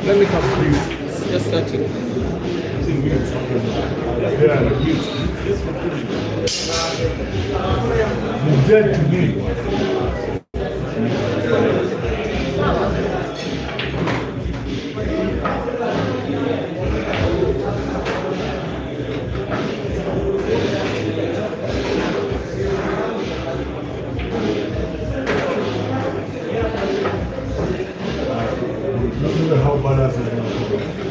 Let me complete. Just 30. You're dead to me. Look at how badass is going to be.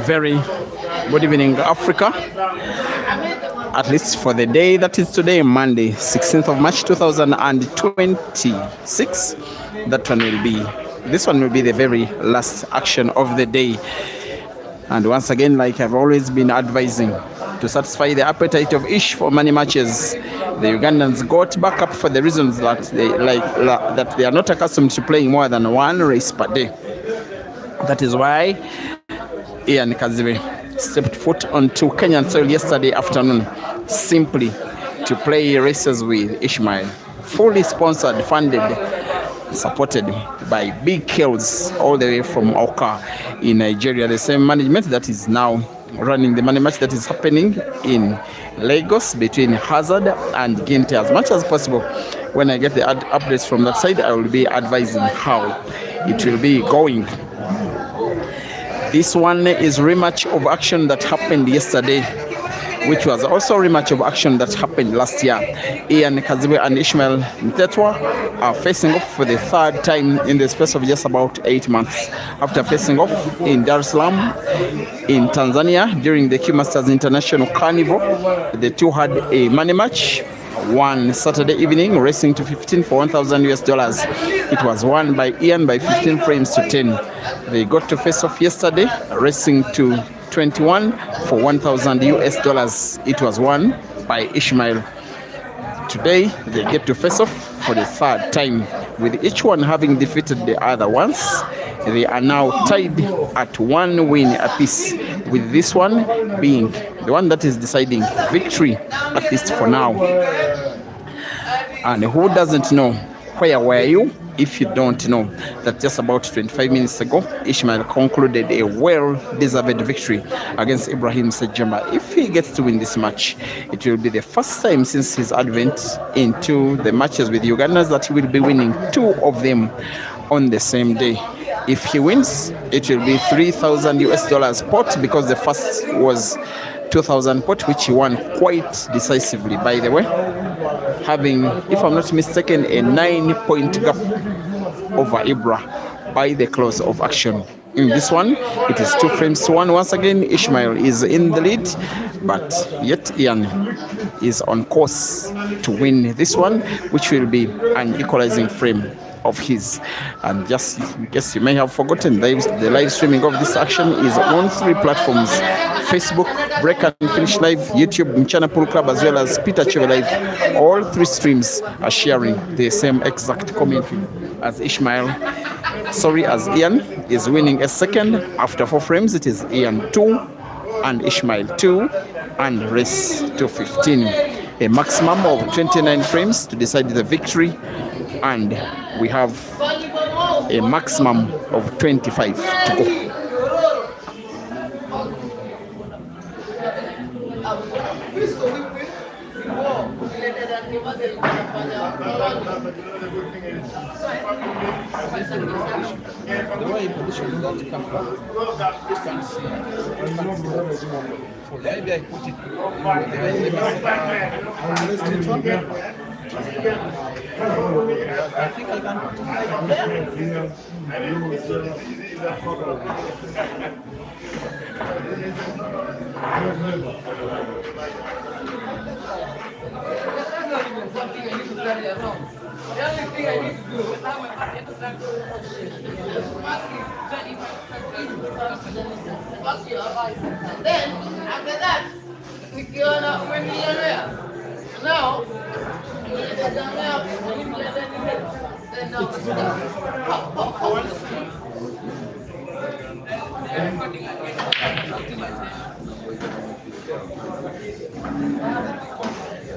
Very good evening, Africa. At least for the day that is today, Monday, 16th of March 2026. This one will be the very last action of the day. And once again, like I've always been advising, to satisfy the appetite of Ish for money matches, the Ugandans got back up for the reasons that they are not accustomed to playing more than one race per day. That is why KAZIBWE stepped foot onto Kenyan soil yesterday afternoon simply to play races with Ishmael. Fully sponsored, funded, supported by big kills all the way from Oka in Nigeria. The same management that is now running the money match that is happening in Lagos between Hazard and Ginte. As much as possible, when I get the updates from that side, I will be advising how it will be going. This one is rematch of action that happened yesterday, which was also a rematch of action that happened last year. KAZIBWE and Ishmael MTHETHWA are facing off for the third time in the space of just about 8 months. After facing off in Dar es Salaam, in Tanzania, during the Q Masters International Carnival, the two had a money match. One Saturday evening, racing to 15 for $1,000. It was won by Ian by 15 frames to 10. They got to face off yesterday, racing to 21 for $1,000. It was won by Ishmael. Today, they get to face off for the third time, with each one having defeated the other once. They are now tied at one win apiece, with this one being the one that is deciding victory, at least for now. And who doesn't know, where were you if you don't know that just about 25 minutes ago, Ishmael concluded a well-deserved victory against Ibrahim Sejamba. If he gets to win this match, it will be the first time since his advent into the matches with Ugandans that he will be winning two of them on the same day. If he wins, it will be $3,000 pot, because the first was 2,000 pot, which he won quite decisively, by the way, having, if I'm not mistaken, a 9-point gap over Ibra by the close of action. In this one, it is 2 frames to 1. Once again, Ishmael is in the lead, but yet Ian is on course to win this one, which will be an equalizing frame of his. And just in case you may have forgotten, the live streaming of this action is on 3 platforms: Facebook, Break and Finish Live, YouTube, Mchana Pool Club, as well as Peter Cheve Live. All 3 streams are sharing the same exact commentary as as Ian is winning a second. After 4 frames, it is Ian 2 and Ishmael 2, and race to 15. A maximum of 29 frames to decide the victory, and we have a maximum of 25 to go. The way you position that camera, you can see. Maybe I put it let's do it one. I think I can put it The only thing I need to do is have my partner to start doing and then after that, we go on when we are there. Now, then now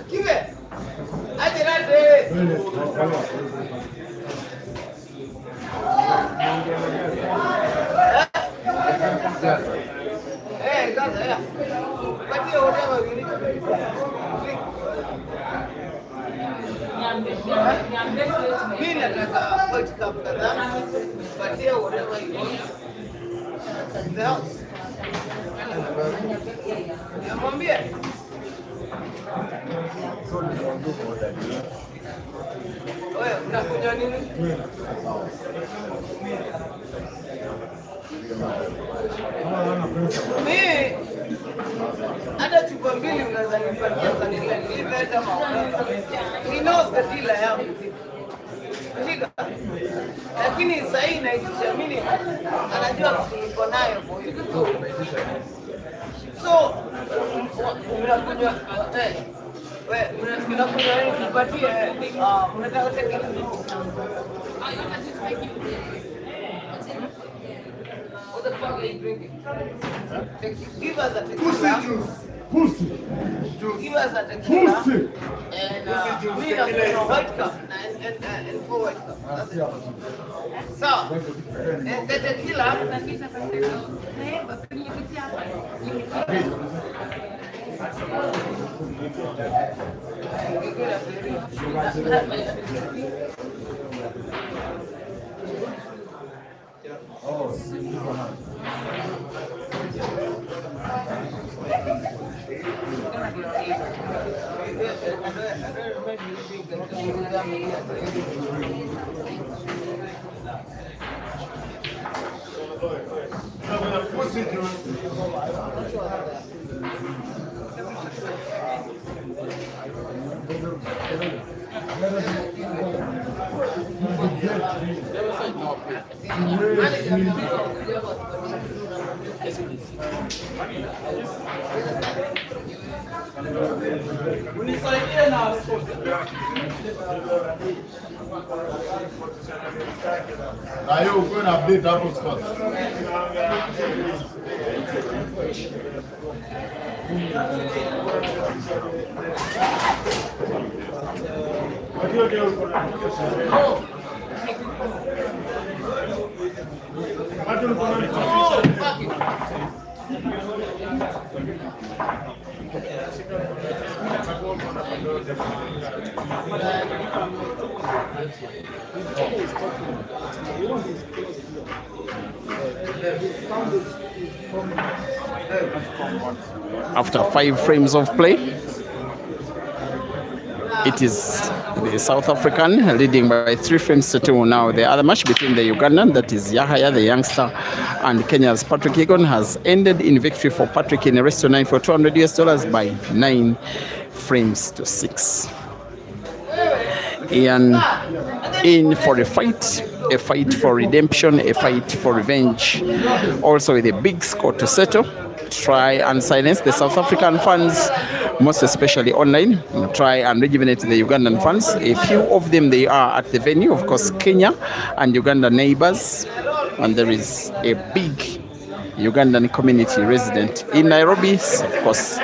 Give it. I did not do Hey, guys, yeah. But you whatever you need to do. Mimi nataka vodka kadhaa. But you whatever you want. The house. Namwambia. Wewe unakunywa nini? Mimi hata chupa mbili unaweza nipatia kanisa nilipenda mafuta. He knows the dealer yangu. Shika. Lakini sasa hii naitisha mimi anajua niko nayo for you. So unakunywa wewe unakunywa nini nipatie unataka tequila. What the fuck are you drinking? Give us a tequila. Pussy. Give us a tequila. Pussy. And we have a white cup and 4 white cups. That's it. So, the tequila. Now you're going to update double scott. After 5 frames of play, it is the South African leading by 3 frames to 2. Now the other match between the Ugandan, that is Yahaya the youngster, and Kenya's Patrick Egon has ended in victory for Patrick in a race to 9 for $200 by 9 frames to 6. Ian in for a fight for redemption, a fight for revenge. Also with a big score to settle. Try and silence the South African fans, most especially online. Try and rejuvenate the Ugandan fans. A few of them, they are at the venue, of course, Kenya and Uganda neighbors. And there is a big Ugandan community resident in Nairobi. So of course,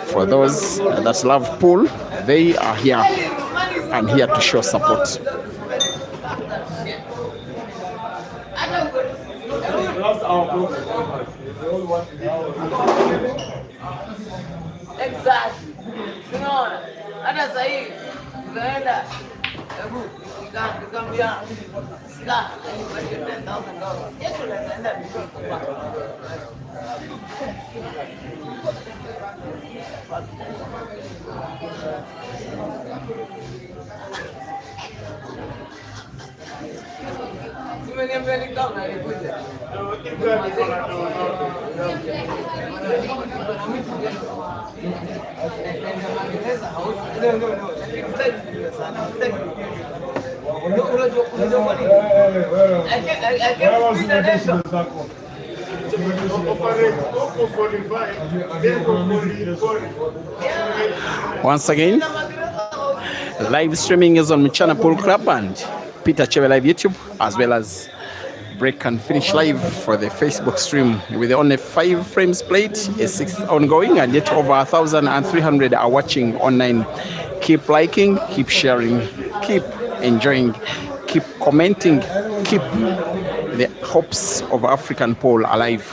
for those that love pool, they are here and here to show support. Exactly. Unaona? Hata sasa hivi tunaenda nikamwambia sika nipatie $10,000. Yesu anaenda kwa Umeniambia ni kama alikuja. Once again, live streaming is on Mchana Pool Club and Peter Chewe Live YouTube, as well as break and finish live for the Facebook stream with only 5 frames played, a 6th ongoing, and yet over 1,300 are watching online. Keep liking, keep sharing, keep enjoying, keep commenting, keep the hopes of African pole alive.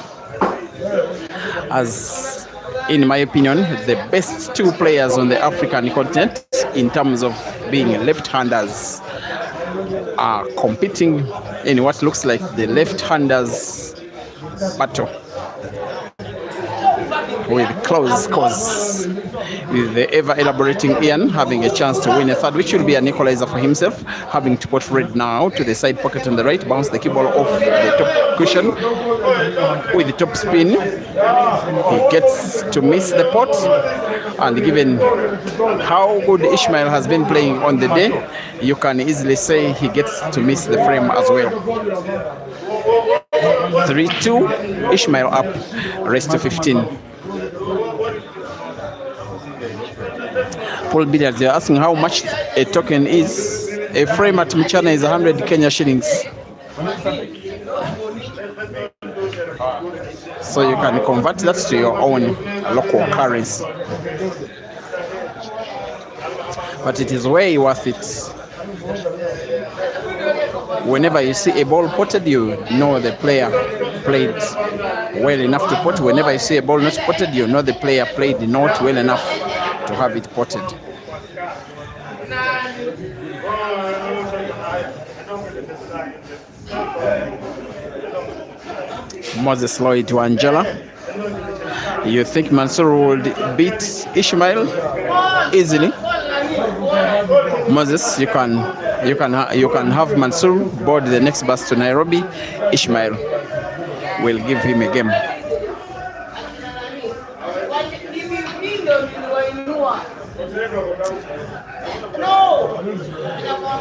As in my opinion, the best 2 players on the African continent in terms of being left-handers are competing in what looks like the left-handers battle with close scores, with the ever-elaborating Ian having a chance to win a third, which will be an equalizer for himself, having to put red now to the side pocket on the right, bounce the cue ball off the top cushion with the top spin. He gets to miss the pot, and given how good Ishmael has been playing on the day, you can easily say he gets to miss the frame as well. 3-2, Ishmael up, rest to 15. Paul Billiards, they're asking how much a token is. A frame at Mchana is 100 Kenya shillings. So you can convert that to your own local currency. But it is way worth it. Whenever you see a ball potted, you know the player played well enough to pot. Whenever you see a ball not potted, you know the player played not well enough to have it potted. Moses Lloyd to Angela. You think Mansour would beat Ishmael easily? Moses, you can have Mansour board the next bus to Nairobi. Ishmael will give him a game.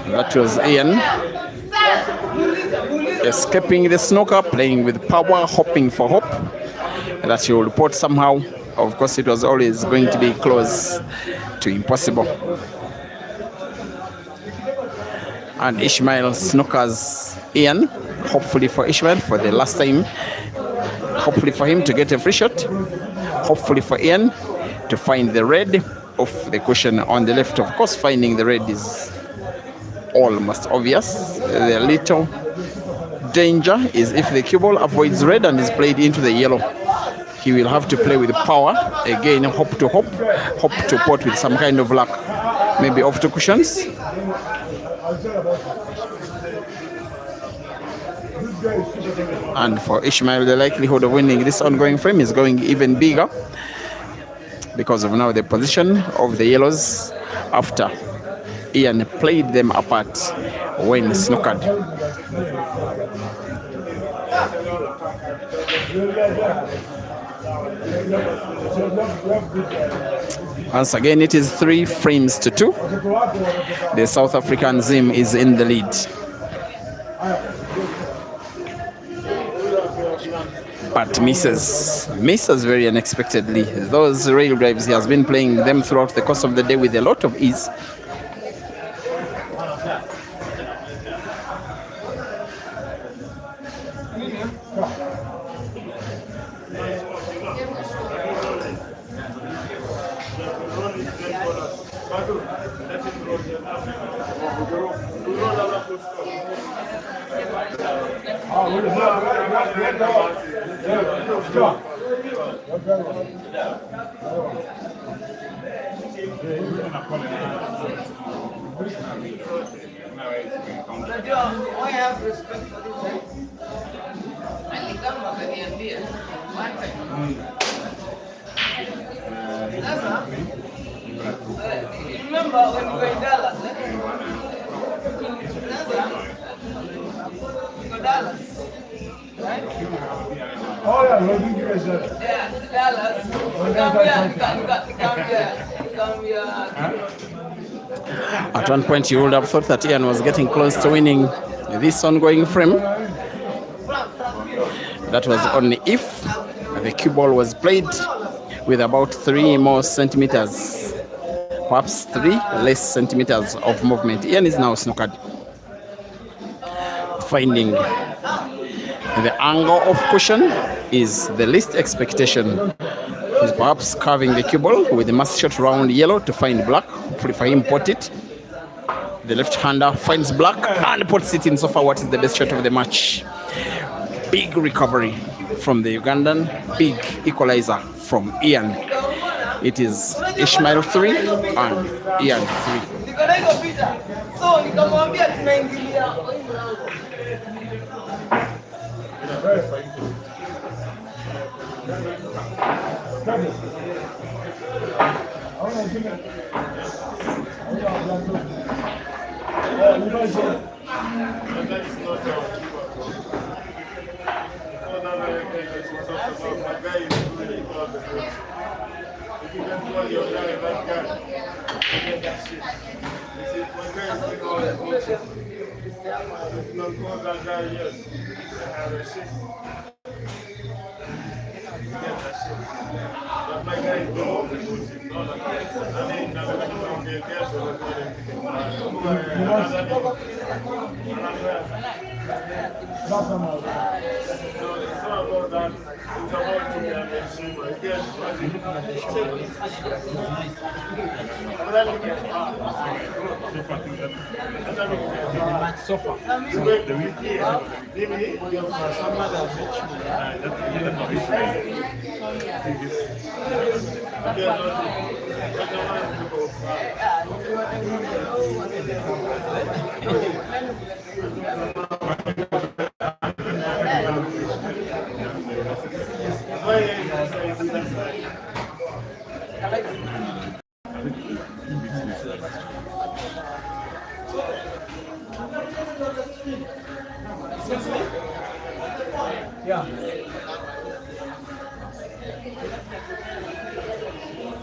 That was Ian escaping the snooker, playing with power, hoping for hope that he will report somehow. Of course, it was always going to be close to impossible. And Ishmael snookers Ian, hopefully for Ishmael for the last time, hopefully for him to get a free shot, hopefully for Ian to find the red of the cushion on the left. Of course, finding the red is almost obvious. The little danger is if the cue ball avoids red and is played into the yellow. He will have to play with power again, hope to pot with some kind of luck, maybe off to cushions. And for Ishmael, the likelihood of winning this ongoing frame is going even bigger because of now the position of the yellows after Ian played them apart when snookered. Once again, it is 3 frames to 2. The South African Zim is in the lead. But misses very unexpectedly. Those rail drives, he has been playing them throughout the course of the day with a lot of ease. Remember when we were in Dallas, Dallas, right? Oh yeah, Dallas. Come here. At one point, you would have thought that Ian was getting close to winning this ongoing frame. That was only if the cue ball was played with about 3 more centimeters, perhaps 3 less centimeters of movement. Ian is now snookered, finding angle of cushion is the least expectation. He's perhaps carving the cue ball with the mass shot round yellow to find black. Hopefully for him, pot it. The left-hander finds black and puts it in. So far, what is the best shot of the match? Big recovery from the Ugandan. Big equalizer from Ian. It is Ishmael 3 and Ian 3. Yeah.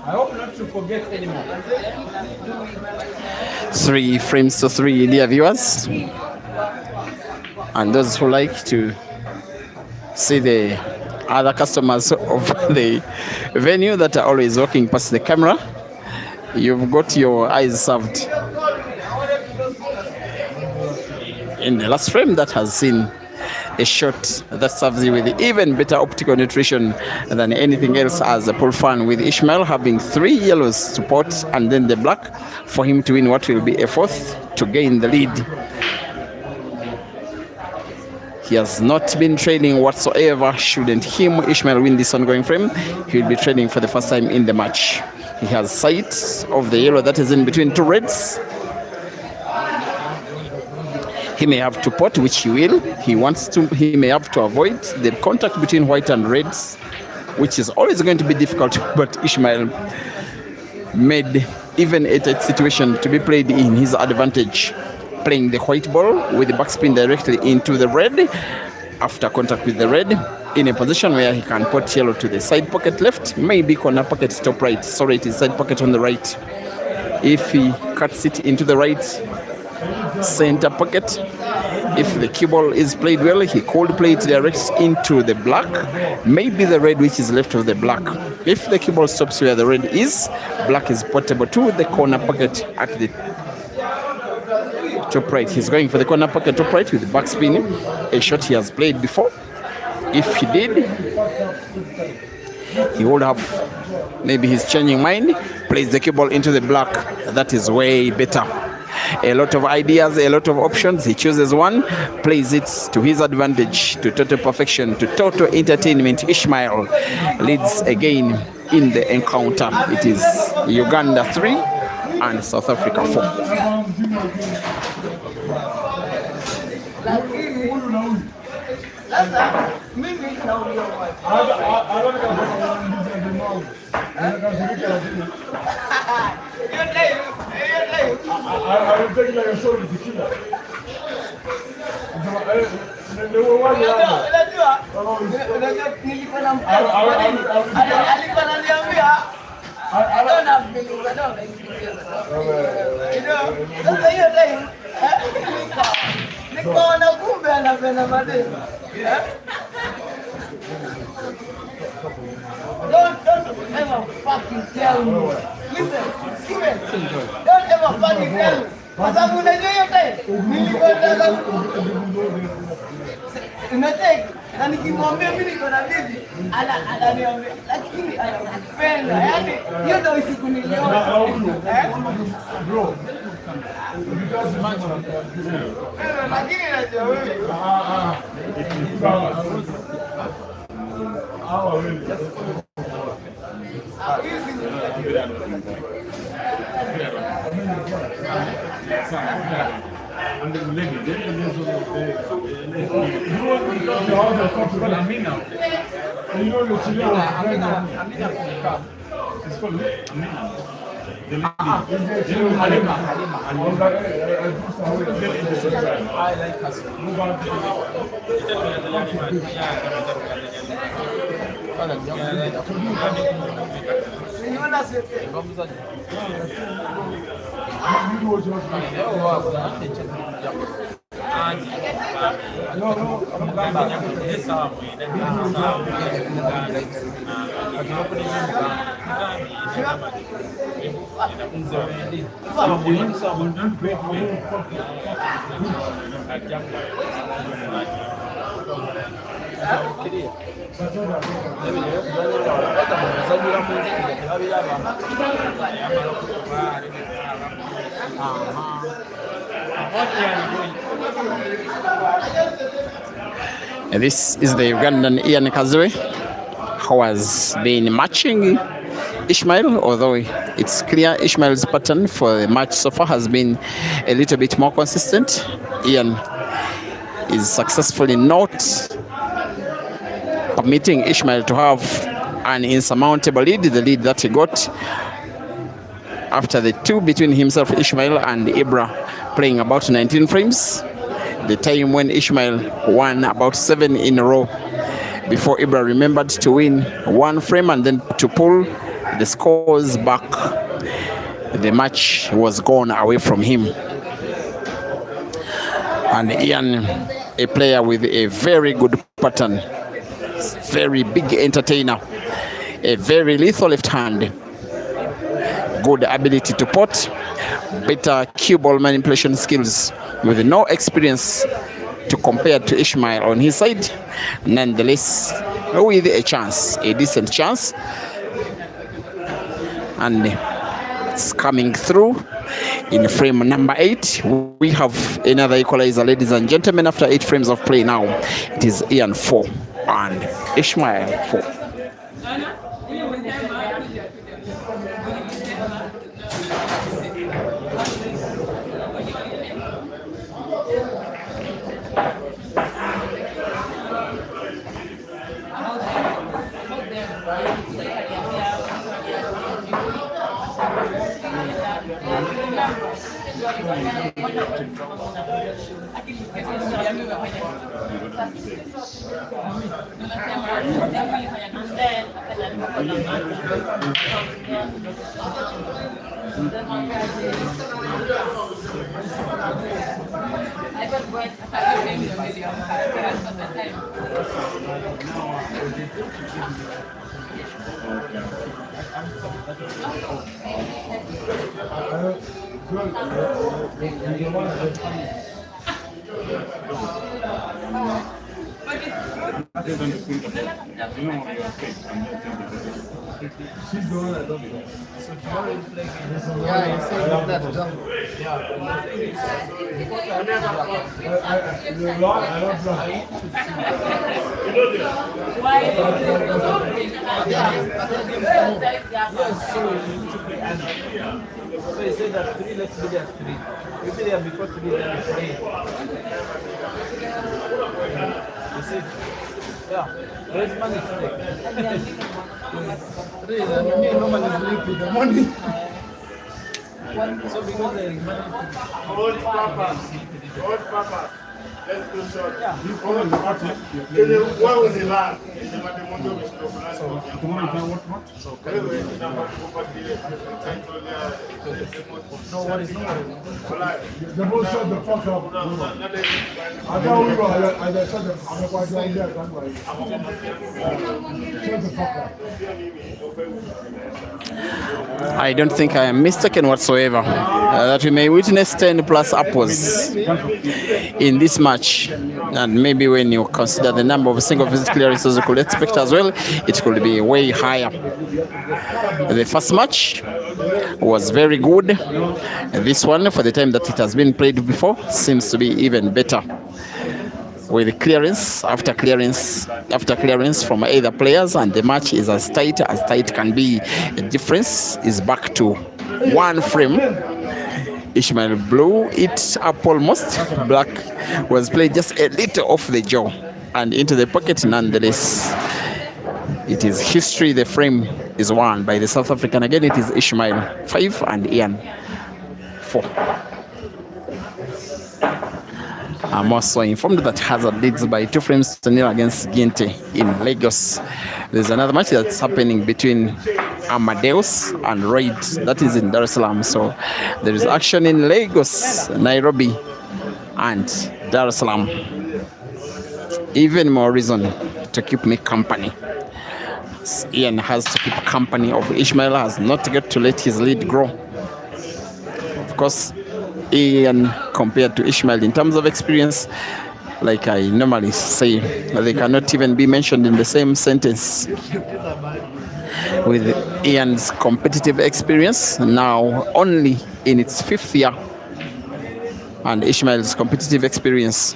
I hope not to forget anymore. 3 frames to 3, dear viewers. And those who like to see the other customers of the venue that are always walking past the camera, you've got your eyes served. In the last frame, that has seen a shot that serves you with even better optical nutrition than anything else, as a pool fan, with Ishmael having 3 yellows to pot and then the black for him to win what will be a 4th to gain the lead. He has not been trailing whatsoever. Shouldn't him, Ishmael, win this ongoing frame, he will be trailing for the first time in the match. He has sight of the yellow that is in between 2 reds. He may have to pot, which he will. He may have to avoid the contact between white and reds, which is always going to be difficult. But Ishmael made even a tight situation to be played in his advantage, playing the white ball with the backspin directly into the red after contact with the red, in a position where he can pot yellow to the side pocket left, maybe corner pocket top right. Sorry, it is side pocket on the right. If he cuts it into the right center pocket, if the cue ball is played well, he could play it direct into the black, maybe the red, which is left of the black. If the cue ball stops where the red is, black is portable to the corner pocket at the top right. He's going for the corner pocket top right with the backspin, a shot he has played before. If he did, he would have, maybe he's changing mind, plays the cue ball into the black. That is way better. A lot of ideas, a lot of options. He chooses one, plays it to his advantage, to total perfection, to total entertainment. Ishmael leads again in the encounter. It is Uganda 3 and South Africa 4. Don't ever fucking tell me. Listen, Steven, don't ever fucking tell me. Kwa sababu unajua hiyo time nilikwenda unatake Na nikimwambia mimi niko na bibi, ananiambia lakini ananipenda. Yaani hiyo ndio siku niliona. Bro. Lakini najua wewe. And the lady, This is the Ugandan Ian KAZIBWE, who has been matching Ishmael, although it's clear Ishmael's pattern for the match so far has been a little bit more consistent. Ian is successfully not permitting Ishmael to have an insurmountable lead, the lead that he got after the two between himself, Ishmael, and Ibra playing about 19 frames. The time when Ishmael won about 7 in a row before Ibra remembered to win 1 frame and then to pull the scores back. The match was gone away from him. And Ian, a player with a very good pattern, very big entertainer, a very lethal left hand, good ability to pot, better cue ball manipulation skills, with no experience to compare to Ishmael on his side. Nonetheless, with a chance, a decent chance, and it's coming through in frame number 8. We have another equalizer, ladies and gentlemen. After 8 frames of play now, it is Ian 4 and Ishmael 4. She's the one that does it. So tomorrow you play again. Yeah, you said that. I don't know. Yes, so you need to play Anna. So he said that 3, let's be there at 3. We'll be there before 3, then we play. You see? Yeah, where's money today? 3, and me normally sleep with the money. So because there is money to Hold Papa. Let's go short. yeah. Why was the land? So tomorrow you can what? So no worries, no worries. The boss shut the fuck up. I don't know. I shut the fuck up. Shut the fuck up. I don't think I am mistaken whatsoever that we may witness 10 plus upwards in this match. And maybe when you consider the number of single visit clearances you could expect as well, it could be way higher. The first match was very good. This one, for the time that it has been played before, seems to be even better. With clearance after clearance after clearance from either players, and the match is as tight can be. The difference is back to one frame. Ishmael blew it up almost. Black was played just a little off the jaw and into the pocket nonetheless. It is history. The frame is won by the South African. Again, it is Ishmael 5 and Ian 4. I'm also informed that Hazard leads by 2 frames to 0 against Ginte in Lagos. There's another match that's happening between Amadeus and Raid. That is in Dar es Salaam. So there is action in Lagos, Nairobi, and Dar es Salaam. Even more reason to keep me company. Ian has to keep company of Ishmael, has not got to let his lead grow. Of course, Ian compared to Ishmael in terms of experience, like I normally say, they cannot even be mentioned in the same sentence. With Ian's competitive experience now only in its 5th year, and Ishmael's competitive experience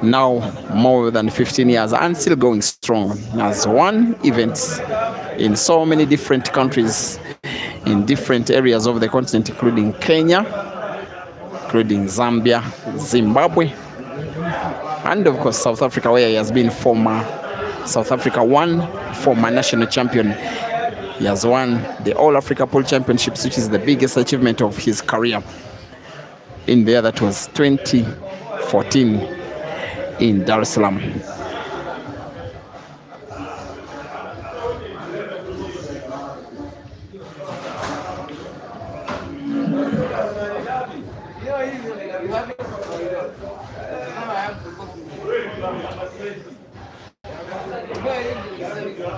now more than 15 years and still going strong. Has won events in so many different countries, in different areas of the continent, including Kenya, including Zambia, Zimbabwe, and of course South Africa, where he has been former South Africa 1 former national champion. He has won the All Africa Pool Championships, which is the biggest achievement of his career. In there, that was 2014 in Dar es Salaam.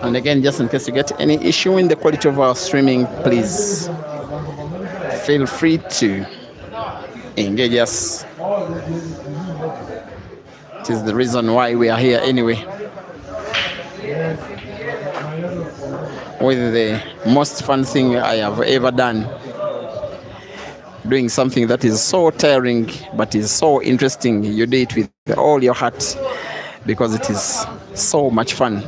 And again, just in case you get any issue in the quality of our streaming, please feel free to engage us. It is the reason why we are here anyway. With the most fun thing I have ever done, doing something that is so tiring but is so interesting. You do it with all your heart because it is so much fun.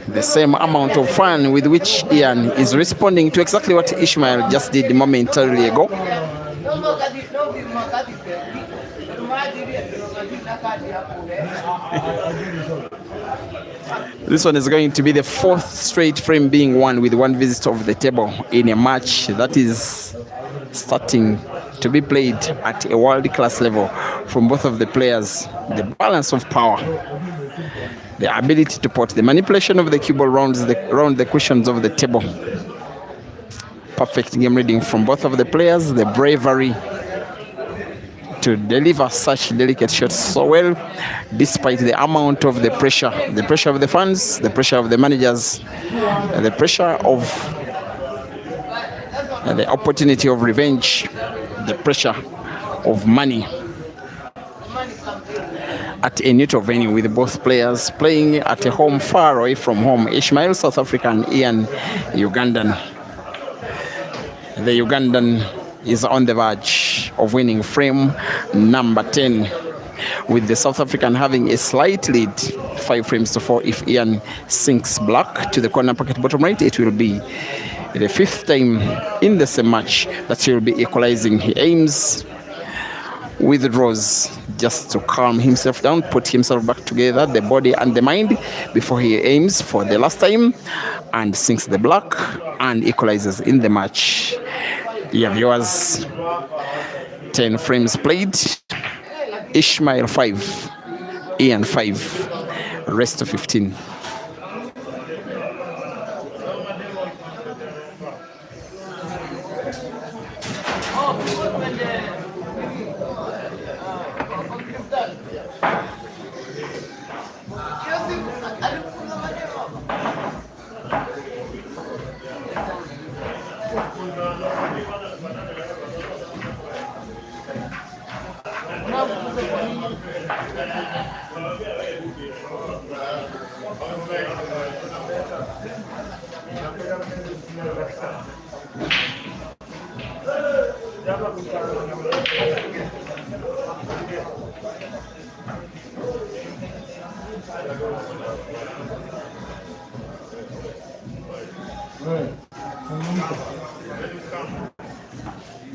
The same amount of fun with which Ian is responding to exactly what Ishmael just did momentarily ago. This one is going to be the 4th straight frame being won with 1 visit of the table in a match that is starting to be played at a world-class level from both of the players. The balance of power, the ability to put the manipulation of the cue ball around the cushions of the table. Perfect game reading from both of the players. The bravery to deliver such delicate shots so well, despite the amount of the pressure of the fans, the pressure of the managers, the pressure of the opportunity of revenge, the pressure of money. At a neutral venue with both players playing at a home far away from home. Ishmael, South African, Ian, Ugandan. The Ugandan is on the verge of winning frame number 10, with the South African having a slight lead, 5 frames to 4. If Ian sinks black to the corner pocket bottom right, it will be the 5th time in the same match that he will be equalizing. He aims, withdraws just to calm himself down, put himself back together, the body and the mind, before he aims for the last time and sinks the black and equalizes in the match. Yeah, viewers, 10 frames played. Ishmael 5, Ian 5, rest of 15.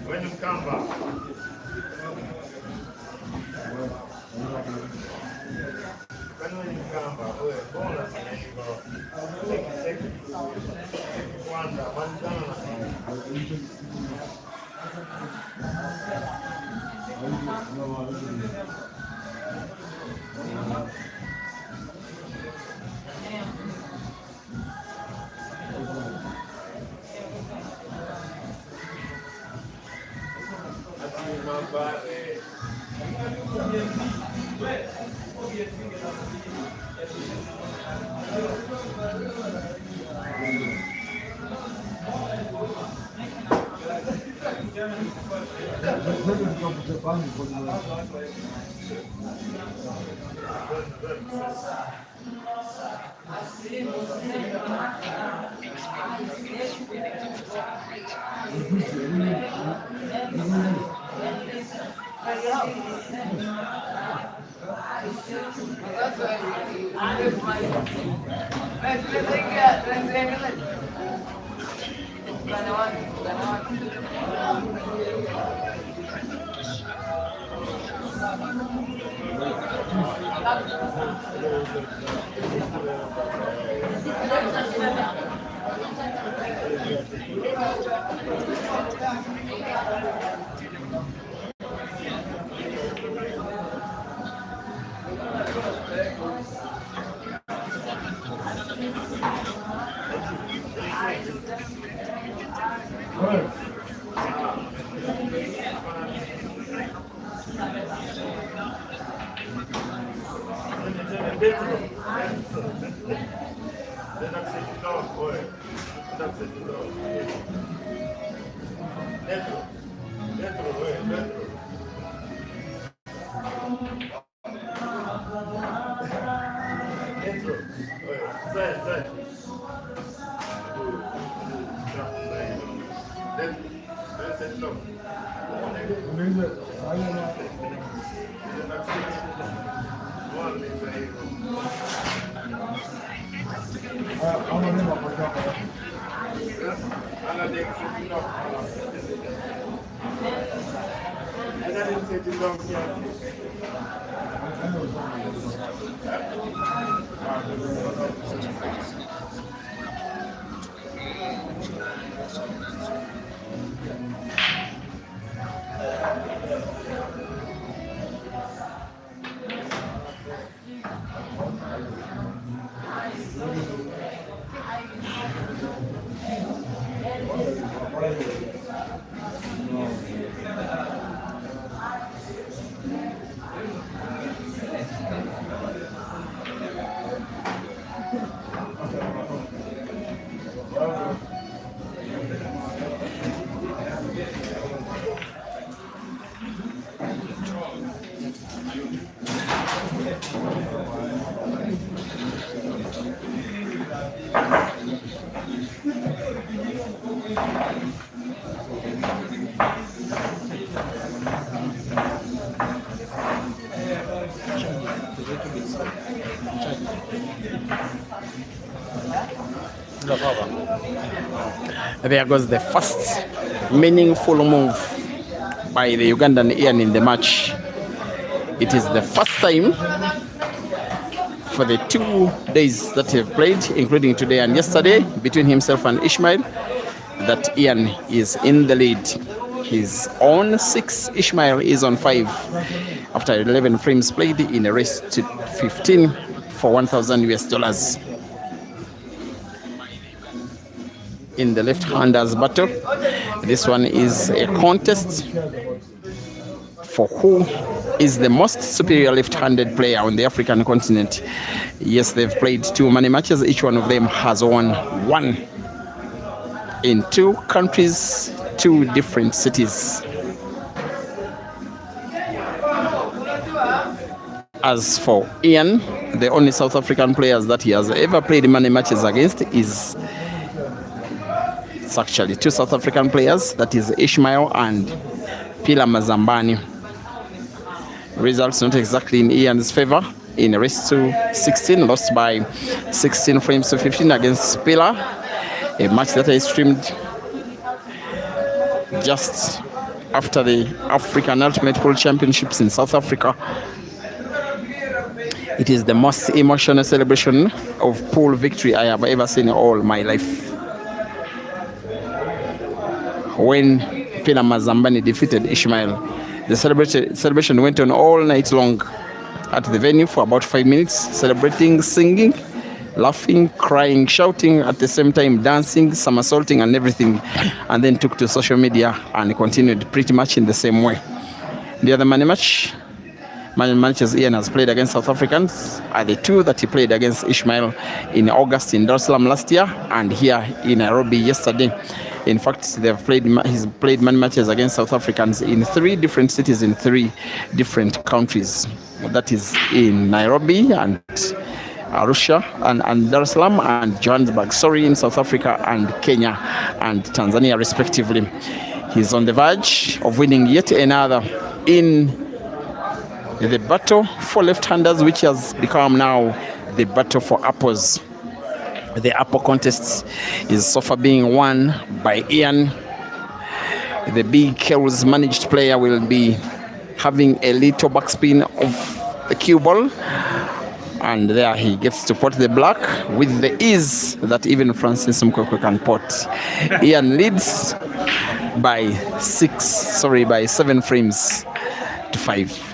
When you come back. When you come back, bonus and you go. Take one down. There goes the first meaningful move by the Ugandan Ian in the match. It is the first time for the 2 days that they've played, including today and yesterday, between himself and Ishmael, that Ian is in the lead. He's on 6, Ishmael is on 5 after 11 frames played in a race to 15 for $1,000 in the left-handers battle. This one is a contest for who is the most superior left-handed player on the African continent. Yes, they've played 2 money matches. Each one of them has won 1 in 2 countries, 2 different cities. As for Ian, the only South African players that he has ever played money matches against is, it's actually 2 South African players, that is Ishmael and Pila Mazambani. Results not exactly in Ian's favor. In a race to 16, lost by 16 frames to 15 against Pila, a match that I streamed just after the African Ultimate Pool Championships in South Africa. It is the most emotional celebration of pool victory I have ever seen in all my life. When Pila Mazambani defeated Ishmael, the celebration went on all night long at the venue for about 5 minutes, celebrating, singing, laughing, crying, shouting, at the same time dancing, somersaulting and everything, and then took to social media and continued pretty much in the same way. The other money matches Ian has played against South Africans are the 2 that he played against Ishmael in August in Dar es Salaam last year and here in Nairobi yesterday. In fact, he's played money matches against South Africans in 3 different cities in 3 different countries. That is in Nairobi and Arusha and Dar es Salaam and Johannesburg, in South Africa, and Kenya and Tanzania respectively. He's on the verge of winning yet another in the battle for left-handers, which has become now the battle for apples. The apple contest is so far being won by Ian. The big Kells managed player will be having a little backspin of the cue ball, and there he gets to pot the black with the ease that even Francis Mkwekwe can pot. Ian leads by 7 frames to 5.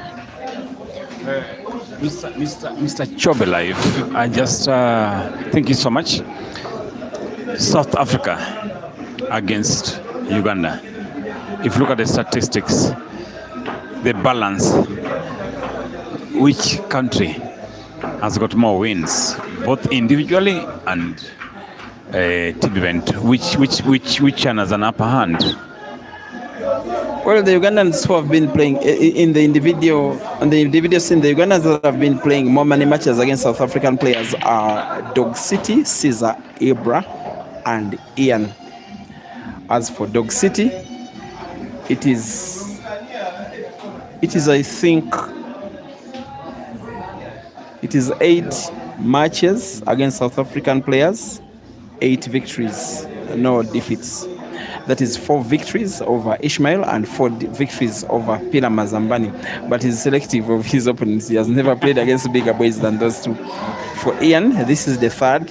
Mr. Chobelive, I just thank you so much. South Africa against Uganda. If you look at the statistics, the balance, which country has got more wins, both individually and team event? Which one has an upper hand? Well, the Ugandans who have been playing in the individual scene, the Ugandans that have been playing more money matches against South African players are Dog City, Caesar, Ibra, and Ian. As for Dog City, it is I think it is 8 matches against South African players, 8 victories, no defeats. That is 4 victories over Ishmael and 4 victories over Pila Mazambani. But he's selective of his opponents. He has never played against bigger boys than those 2. For Ian, this is the 3rd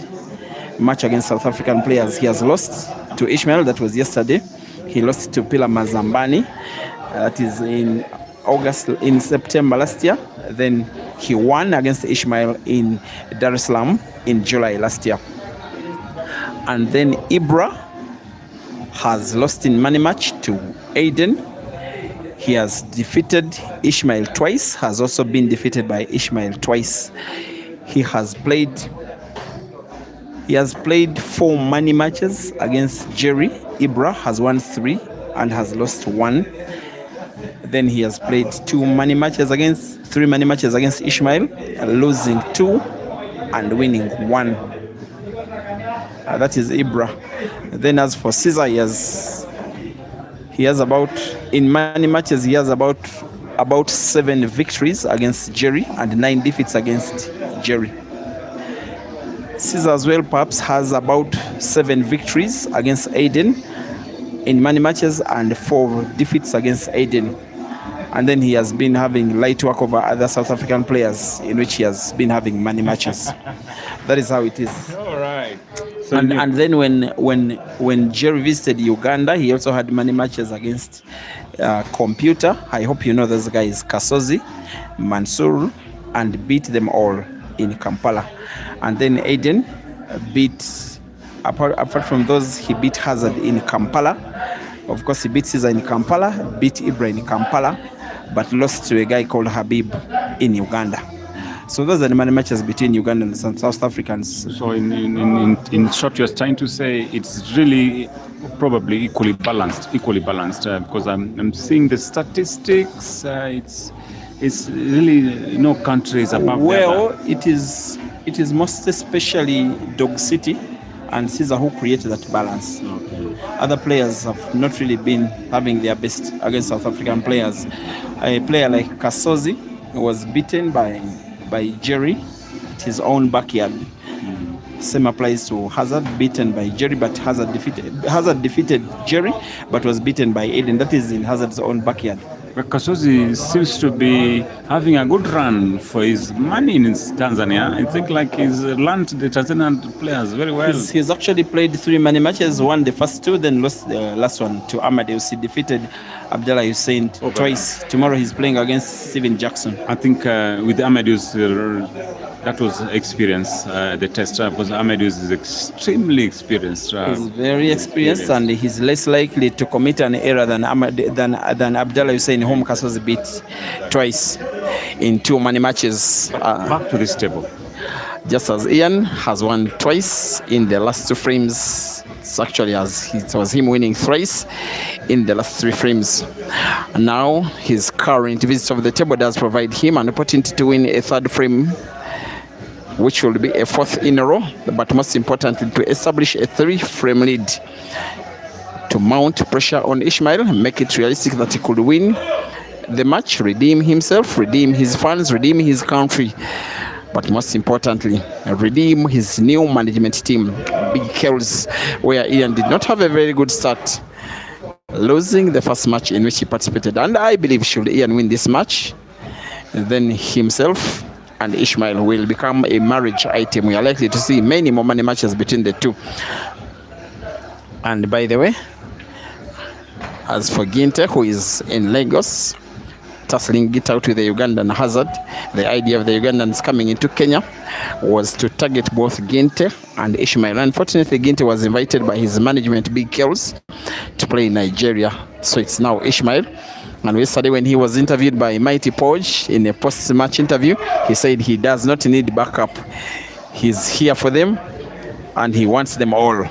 match against South African players. He has lost to Ishmael, that was yesterday. He lost to Pila Mazambani, that is in September last year. Then he won against Ishmael in Dar es Salaam in July last year. And then Ibra has lost in money match to Aiden. He has defeated Ishmael twice, has also been defeated by Ishmael twice. He has played 4 money matches against Jerry. Ibra has won 3 and has lost 1. Then he has played 3 money matches against Ishmael, losing 2 and winning 1. That is Ibra. Then as for Caesar, he has about, in money matches, he has about 7 victories against Jerry and 9 defeats against Jerry. Caesar as well perhaps has about 7 victories against Aiden in money matches and 4 defeats against Aiden. And then he has been having light work over other South African players in which he has been having money matches. That is how it is. All right. So and then when Jerry visited Uganda, he also had money matches against Computer. I hope you know those guys, Kasozi, Mansour, and beat them all in Kampala. And then Aiden beat, apart from those, he beat Hazard in Kampala. Of course, he beat Caesar in Kampala, beat Ibra in Kampala, but lost to a guy called Habib in Uganda. So those are the money matches between Ugandans and South Africans. So in short, you're trying to say it's really probably equally balanced because I'm seeing the statistics. it's really no country is above the Well, other. it is most especially Dog City and Caesar who created that balance. Okay. Other players have not really been having their best against South African players. A player like Kasozi was beaten by Jerry at his own backyard. Same applies to Hazard, beaten by Jerry, but Hazard defeated Jerry, but was beaten by Aiden. That is in Hazard's own backyard. But Kasozi seems to be having a good run for his money in Tanzania. I think like he's learned the Tanzanian players very well. He's actually played 3 money matches, won the first 2, then lost the last one to Ahmad He defeated Abdullah Hussein twice. Tomorrow he's playing against Steven Jackson. I think with Ahmedus, that was experience, the test, because Ahmedus is extremely experienced. He's very experienced and he's less likely to commit an error than Abdullah Hussein, whom Kasozi beat twice in 2 money matches. Back to this table. Just as Ian has won twice in the last 2 frames. It's actually as it was him winning thrice in the last 3 frames. Now his current visit of the table does provide him an opportunity to win a 3rd frame, which will be a 4th in a row, but most importantly to establish a 3-frame lead to mount pressure on Ishmael, make it realistic that he could win the match, redeem himself, redeem his fans, redeem his country, but most importantly, redeem his new management team, Big Kells, where Ian did not have a very good start, losing the first match in which he participated. And I believe should Ian win this match, then himself and Ishmael will become a marriage item. We are likely to see many more money matches between the two. And by the way, as for Ginte, who is in Lagos, tussling it out with the Ugandan Hazard, the idea of the Ugandans coming into Kenya was to target both Ginte and Ishmael. Unfortunately, Ginte was invited by his management, Big Kells, to play in Nigeria. So it's now Ishmael. And yesterday when he was interviewed by Mighty Podge in a post-match interview, he said he does not need backup. He's here for them and he wants them all.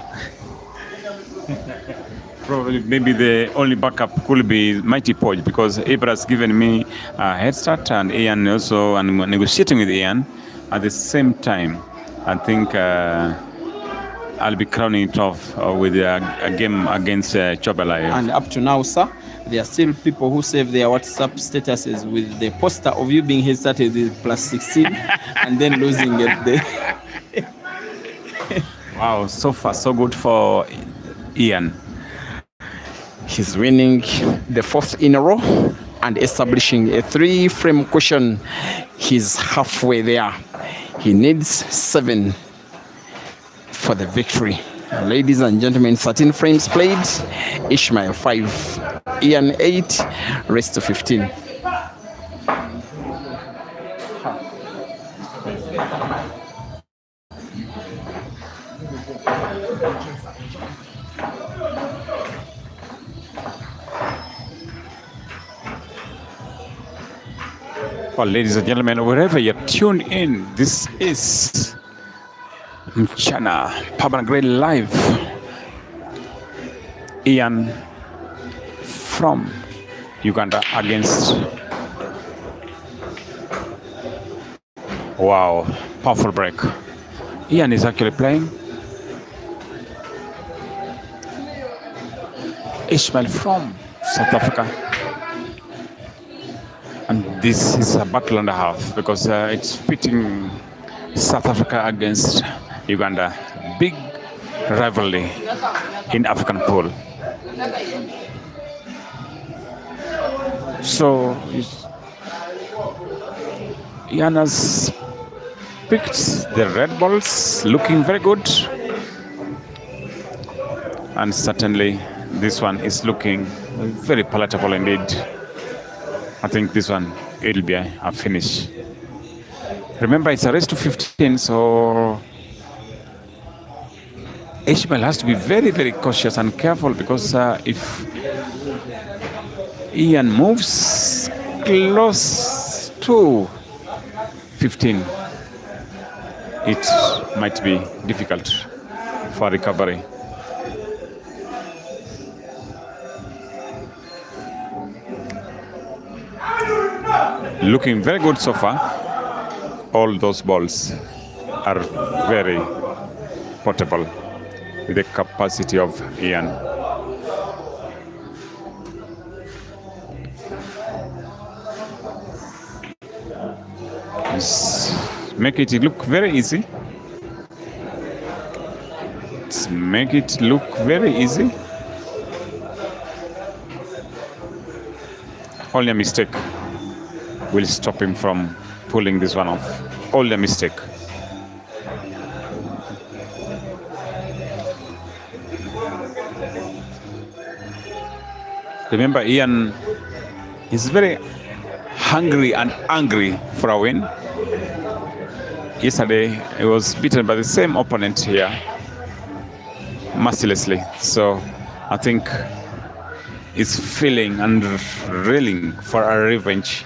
Probably maybe the only backup could be Mighty Podge, because Ibra's given me a head start and Ian also, and I'm negotiating with Ian at the same time. I think I'll be crowning it off with a game against Chobalive. And up to now, sir, there are still people who save their WhatsApp statuses with the poster of you being head started with +16 and then losing it there. Wow, so far so good for Ian. He's winning the 4th in a row and establishing a 3-frame cushion. He's halfway there. He needs 7 for the victory. Ladies and gentlemen, 13 frames played. Ishmael 5, Ian 8, rest to 15. Well, ladies and gentlemen, wherever you're tuned in, this is Mchana Permanent Grade Live. Ian from Uganda against, wow, powerful break. Ian is actually playing. Ishmael from South Africa. And this is a battle and a half, because it's pitting South Africa against Uganda. Big rivalry in African pool. So Ian has picked the red balls, looking very good. And certainly this one is looking very palatable indeed. I think this one, it'll be a finish. Remember, it's a race to 15, so Ishmael has to be very, very cautious and careful, because if Ian moves close to 15, it might be difficult for recovery. looking very good so far. All those balls are very portable with the capacity of Ian. Make it look very easy. Make it look very easy. Only a mistake will stop him from pulling this one off. Only a mistake. Remember, Ian is very hungry and angry for a win. Yesterday, he was beaten by the same opponent here, mercilessly. So I think he's feeling and reeling for a revenge.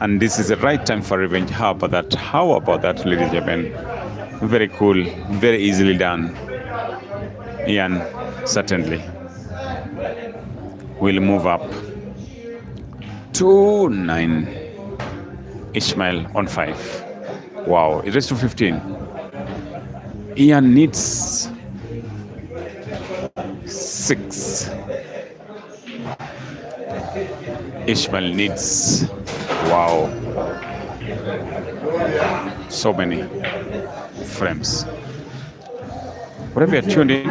And this is the right time for revenge. How about that? How about that, ladies and gentlemen? Very cool, very easily done. Ian certainly will move up to 9. Ishmael on 5. Wow, it is to 15. Ian needs 6. Ishmael needs, wow, so many frames. Wherever you're tuned in,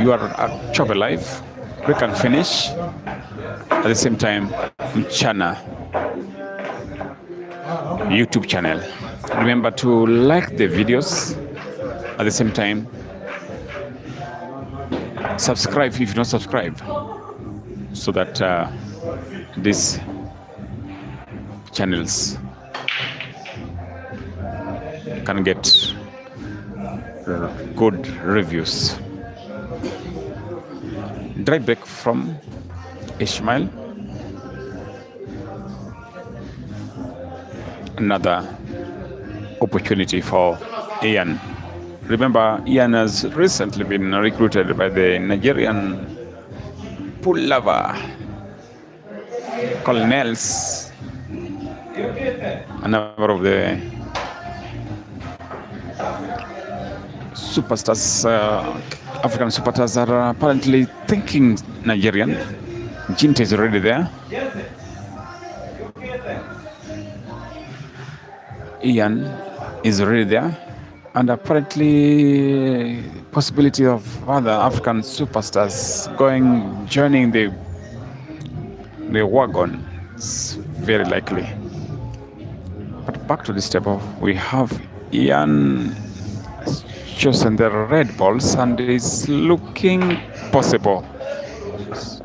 you are at Chop Live. We can finish at the same time Mchana YouTube channel. Remember to like the videos at the same time. Subscribe if you're not subscribed, so that these channels can get good reviews. Drive back from Ishmael. Another opportunity for Ian. Remember, Ian has recently been recruited by the Nigerian Pulava colonels. A number of the superstars, African superstars, are apparently thinking Nigerian. Jinta is already there. Ian is already there, and apparently possibility of other African superstars joining the wagon is very likely. But back to this table, we have Ian chosen the red balls, and it's looking possible.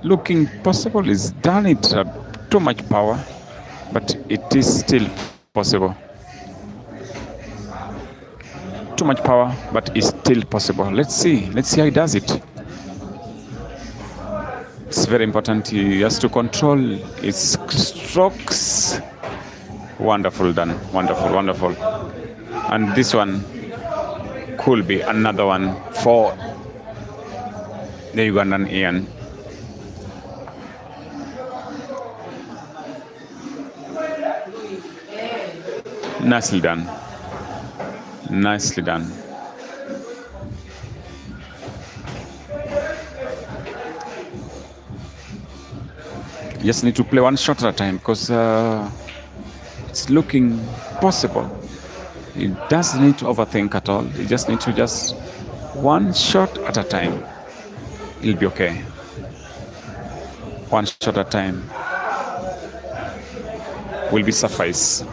Looking possible is done it at too much power, but it is still possible. Too much power, but it's still possible. Let's see how he does it. It's very important. He has to control his strokes. Wonderful done. Wonderful. And this one could be another one for the Ugandan Ian. Nicely done. Nicely done. You just need to play one shot at a time, because it's looking possible. You doesn't need to overthink at all. You just need to one shot at a time. It'll be okay. One shot at a time will be suffice.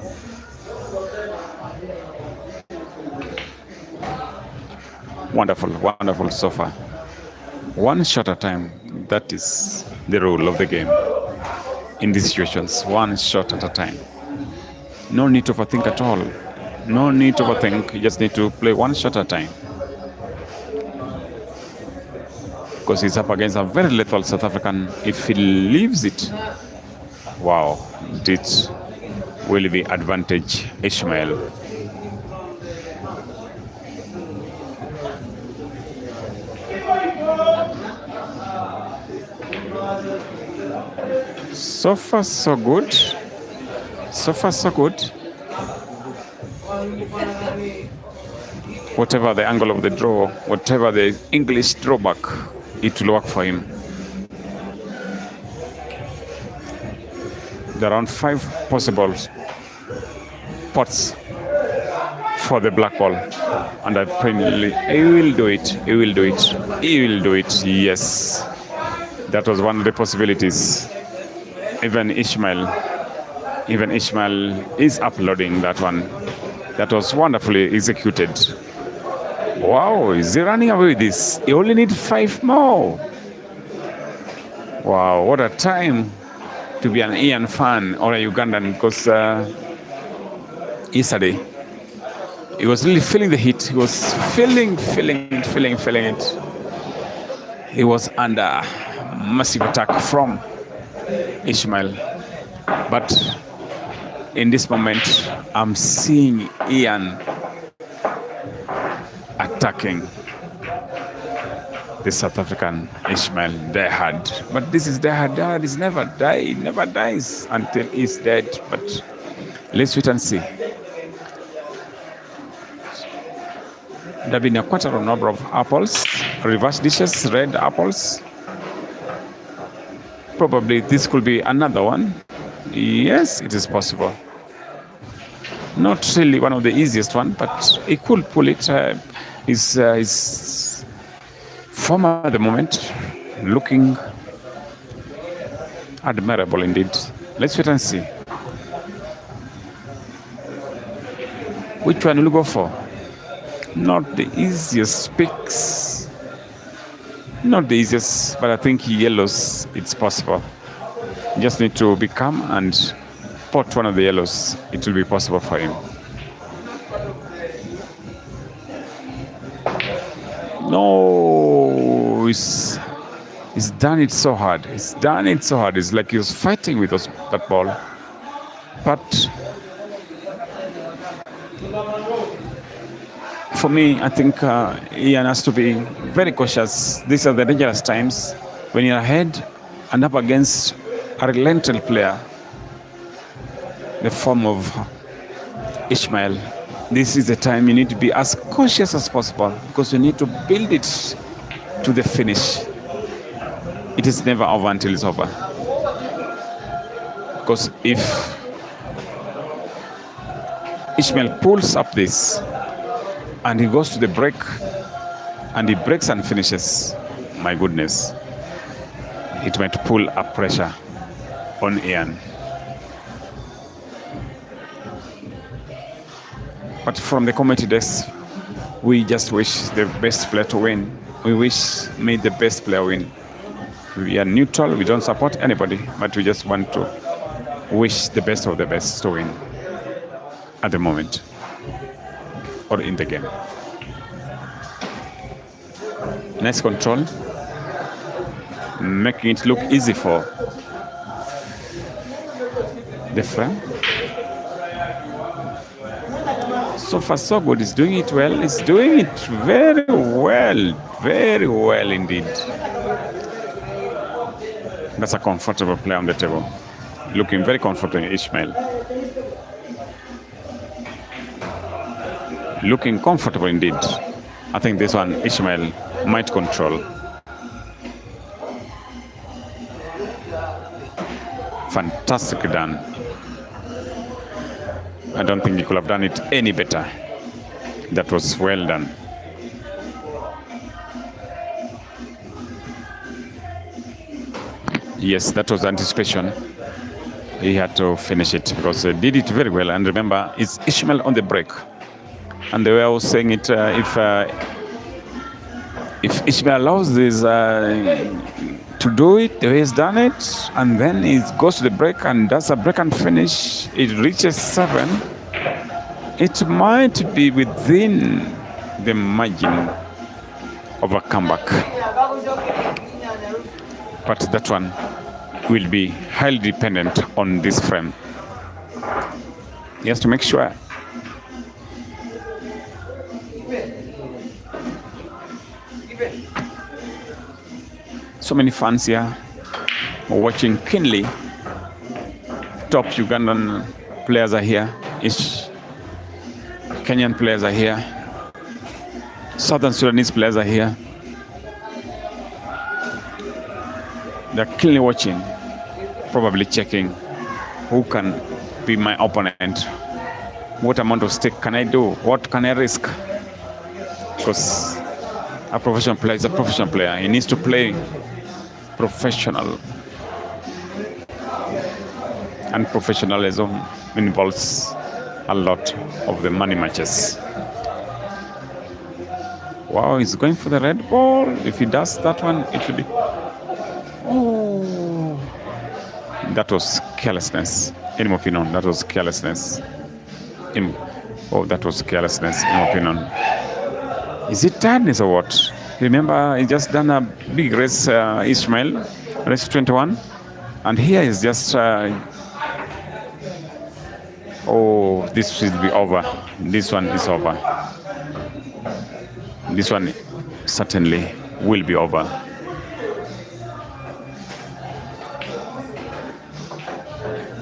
Wonderful so far. One shot at a time. That is the rule of the game. In these situations, one shot at a time. No need to overthink at all. No need to overthink. You just need to play one shot at a time. Because he's up against a very lethal South African. If he leaves it, wow, it will be advantage Ishmael. So far, so good. So far, so good. Whatever the angle of the draw, whatever the English drawback, it will work for him. There are around 5 possible pots for the black ball, and apparently he will do it. He will do it. He will do it. Yes, that was one of the possibilities. Even Ishmael is uploading that one. That was wonderfully executed. Wow, is he running away with this? He only needs 5 more. Wow, what a time to be an Ian fan or a Ugandan, because yesterday he was really feeling the heat. He was feeling it. He was under massive attack from Ishmael. But in this moment, I'm seeing Ian attacking the South African Ishmael diehard. But this is diehard is never dies until he's dead. But let's wait and see. There have been quite a number of apples, reverse dishes, red apples. Probably this could be another one. Yes, it is possible. Not really one of the easiest one, but he could pull it. His form at the moment looking admirable indeed. Let's wait and see. Which one will you go for? Not the easiest picks. Not the easiest, but I think yellows, it's possible. You just need to be calm and pot one of the yellows. It will be possible for him. No, he's done it so hard. He's done it so hard. It's like he was fighting with that ball. But for me, I think Ian has to be very cautious. These are the dangerous times when you're ahead and up against a relentless player, the form of Ishmael. This is the time you need to be as cautious as possible, because you need to build it to the finish. It is never over until it's over. Because if Ishmael pulls up this and he goes to the break and he breaks and finishes, my goodness, it might pull up pressure on Ian. But from the committee desk, we just wish the best player to win. We wish may the best player win. We are neutral, we don't support anybody, but we just want to wish the best of the best to win at the moment or in the game. Nice control, making it look easy for the frame. So far so good. He's doing it well. He's doing it very well indeed. That's a comfortable play on the table. Looking very comfortable, Ishmael. Looking comfortable indeed. I think this one Ishmael might control. Fantastically done. I don't think he could have done it any better. That was well done. Yes, that was anticipation. He had to finish it because he did it very well. And remember, it's Ishmael on the break. And the way I was saying it, if Ishmael allows this to do it the way he's done it, and then he goes to the break and does a break and finish, it reaches 7, it might be within the margin of a comeback. But that one will be highly dependent on this frame. He has to make sure so many fans here watching keenly top Ugandan players are here. Kenyan players are here. Southern Sudanese players are here. They're keenly watching, probably checking who can be my opponent. What amount of stake can I do? What can I risk? Because a professional player is a professional player. He needs to play professional. And professionalism involves a lot of the money matches. Wow, he's going for the red ball. If he does that one, it will be... Oh, that was carelessness. In my opinion, that was carelessness. That was carelessness, in my opinion. Is it tiredness or what? Remember, he just done a big race, Ishmael, race 21. And here is just... oh, this should be over. This one is over. This one certainly will be over.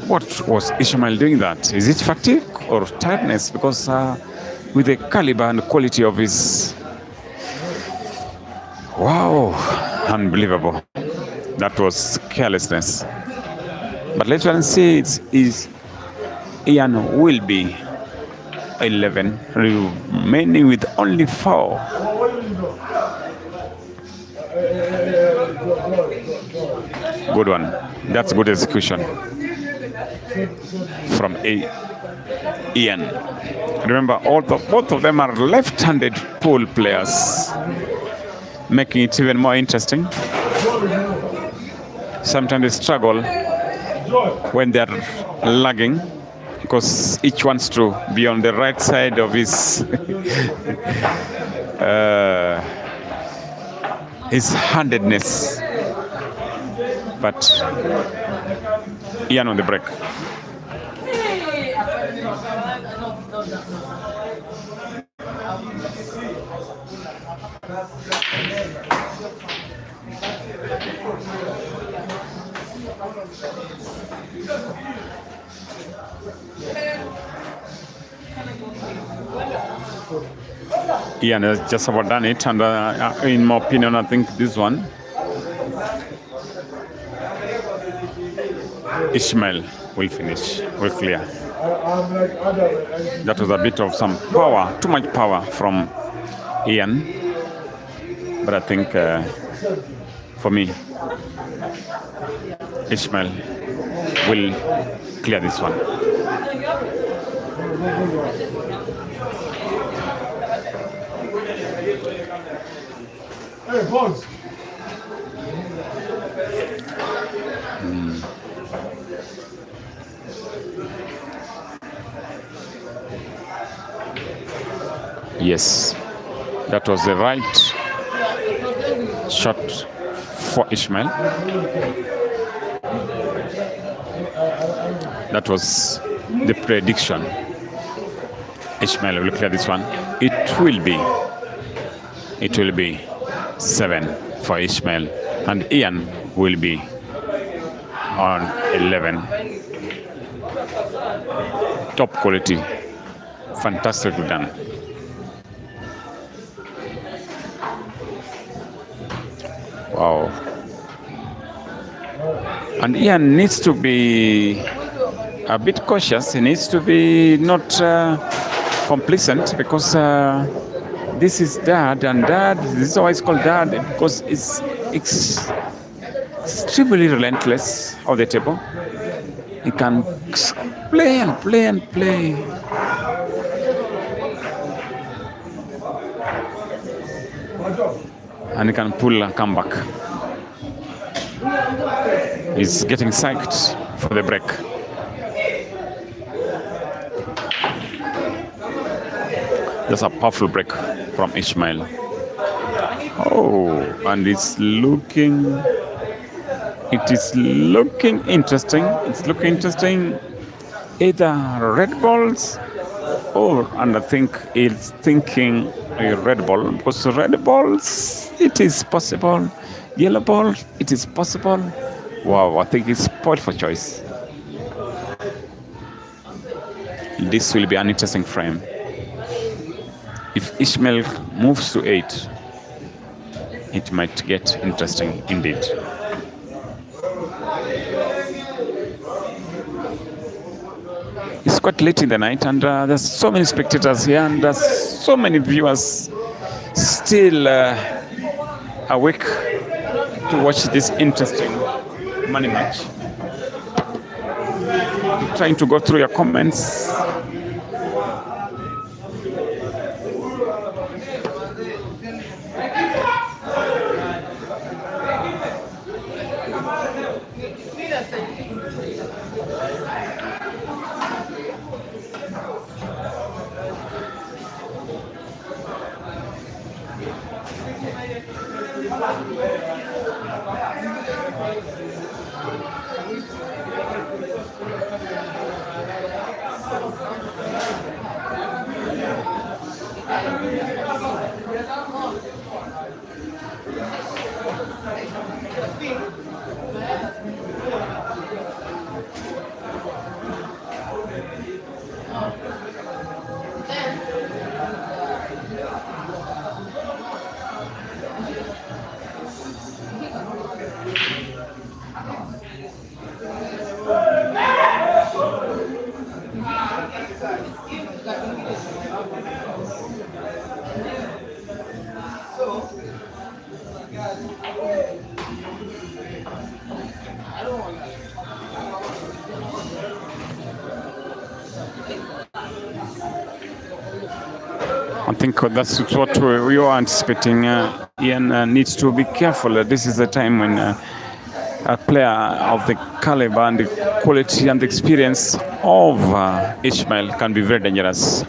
What was Ishmael doing that? Is it fatigue or tiredness? Because with the caliber and quality of his... Wow, unbelievable. That was carelessness. But let's try and see Ian will be 11, remaining with only 4. Good one. That's good execution from Ian. Remember, both of them are left-handed pool players, making it even more interesting. Sometimes they struggle when they're lagging, because each wants to be on the right side of his handedness. But Ian on the break. Ian has just about done it, and in my opinion, I think this one, Ishmael will finish, will clear. That was a bit of some power, too much power from Ian, but I think for me, Ishmael will clear this one. Hey, boss. Yes, that was the right shot for Ishmael. That was the prediction. Ishmael will clear this one. It will be 7 for Ishmael, and Ian will be on 11. Top quality, fantastically done. Wow. And Ian needs to be a bit cautious. He needs to be not complacent, because this is dad, and dad, this is why it's called dad, because it's extremely relentless on the table. He can play and play and play. And he can pull a comeback. He's getting psyched for the break. That's a powerful break from Ishmael. Oh, and it is looking interesting. It's looking interesting. Either red balls and I think he's thinking a red ball, because red balls, it is possible. Yellow ball, it is possible. Wow, I think it's spoiled for choice. this will be an interesting frame. If Ishmael moves to 8, it might get interesting indeed. It's quite late in the night, and there's so many spectators here, and there's so many viewers still awake to watch this interesting money match. Trying to go through your comments. I think that's what we are anticipating. Ian needs to be careful. This is the time when a player of the caliber and the quality and the experience of Ishmael can be very dangerous.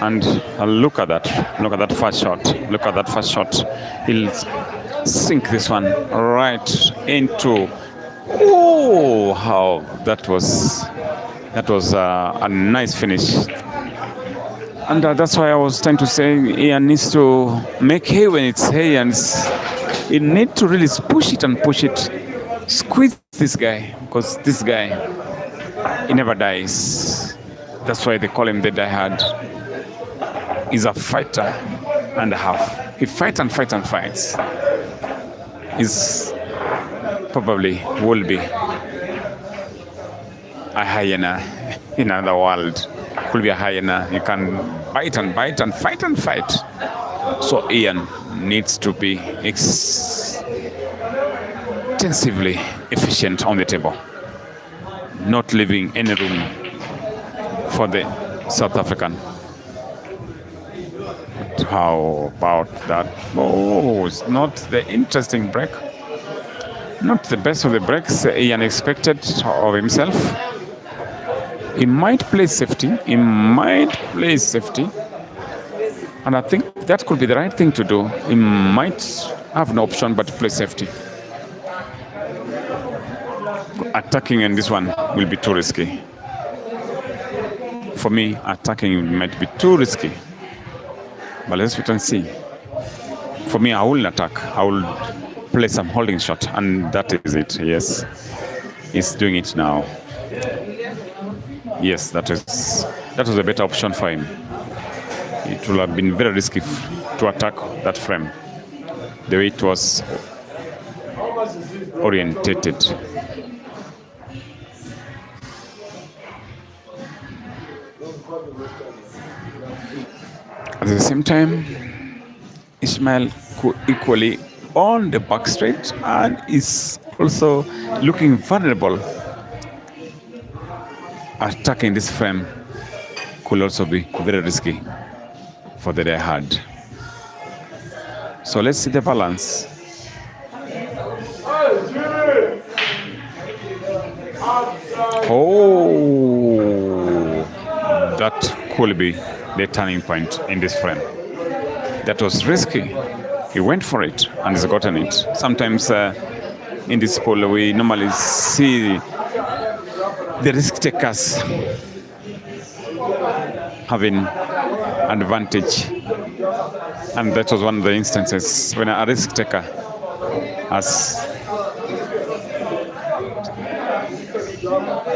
And look at that. Look at that first shot. Look at that first shot. He'll sink this one right into. Oh, how that was a nice finish. And that's why I was trying to say Ian needs to make hay when it's hay, and he needs to really push it and push it. Squeeze this guy, because this guy, he never dies. That's why they call him the diehard. He's a fighter and a half. He fights and fights and fights. He's probably will be a hyena in another world. Could be a hyena. You can bite and bite and fight and fight. So Ian needs to be extensively efficient on the table, not leaving any room for the South African. But how about that? Oh, it's not the interesting break. Not the best of the breaks Ian expected of himself. He might play safety. And I think that could be the right thing to do. He might have no option but to play safety. Attacking in this one will be too risky. For me, attacking might be too risky. But let's wait and see. For me, I will attack. I will play some holding shot, and that is it. Yes, he's doing it now. Yes, that was a better option for him. It would have been very risky to attack that frame, the way it was orientated. At the same time, Ishmael could equally on the back straight and is also looking vulnerable. Attacking this frame could also be very risky for the diehard. So let's see the balance. Oh, that could be the turning point in this frame. That was risky. He went for it and has gotten it. Sometimes in this pool we normally see the risk takers having advantage, and that was one of the instances when a risk taker has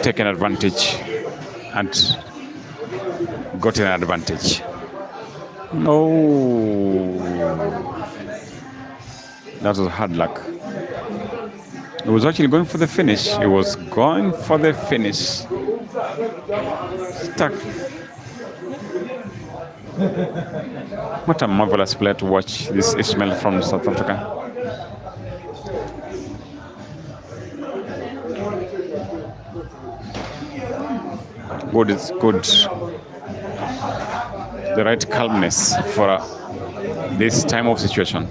taken advantage and got an advantage. No, that was hard luck. He was actually going for the finish. He was going for the finish. Stuck. What a marvelous player to watch, this Ishmael from South Africa. Good is good. The right calmness for this time of situation.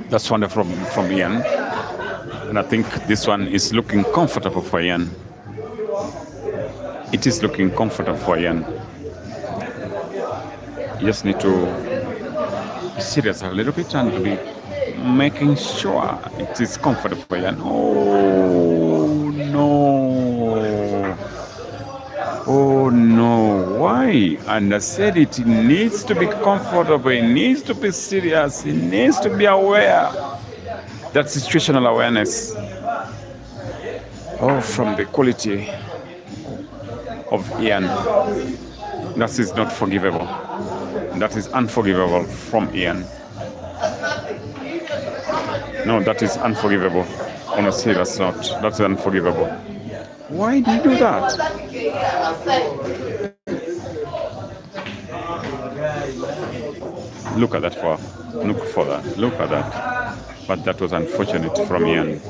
That's wonderful from Ian. And I think this one is looking comfortable for Ian. It is looking comfortable for Ian. You just need to be serious a little bit and be making sure it is comfortable for Ian. Oh no. Oh no. Why? And I said it needs to be comfortable, it needs to be serious, it needs to be aware. That's situational awareness. Oh, from the quality of Ian. That is not forgivable. That is unforgivable from Ian. No, that is unforgivable. Honestly, that's not. That's unforgivable. Why did you do that? Look at that for. Look for that. Look at that. But that was unfortunate from Ian.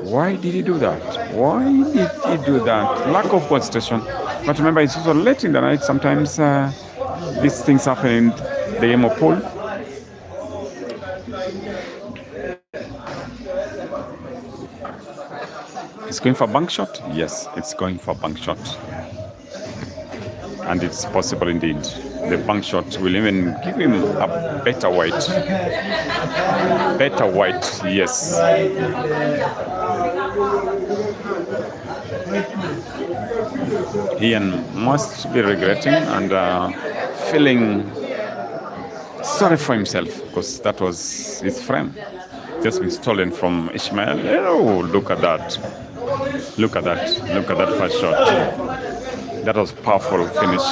Why did he do that? Why did he do that? Lack of concentration. But remember, it's also late in the night. Sometimes these things happen in the game of pool. It's going for a bank shot? Yes, it's going for a bank shot. And it's possible indeed. The bank shot will even give him a better weight. Better weight, yes. Ian must be regretting and feeling sorry for himself because that was his frame. Just been stolen from Ishmael. Oh, look at that. Look at that. Look at that first shot. That was a powerful finish.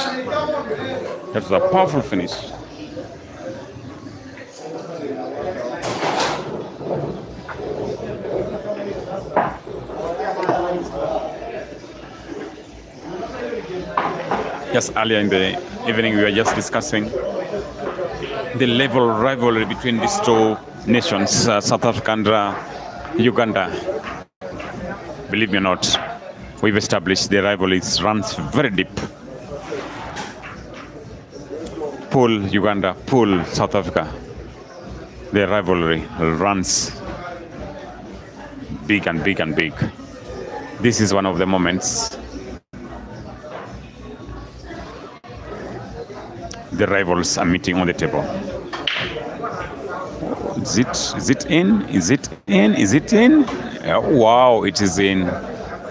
That was a powerful finish. Just earlier in the evening, we were just discussing the level of rivalry between these two nations, South Africa and Uganda. Believe me or not, we've established the rivalry runs very deep. Pull Uganda, pull South Africa. The rivalry runs big and big and big. This is one of the moments the rivals are meeting on the table. Is it in? Is it in? Is it in? Wow, it is in.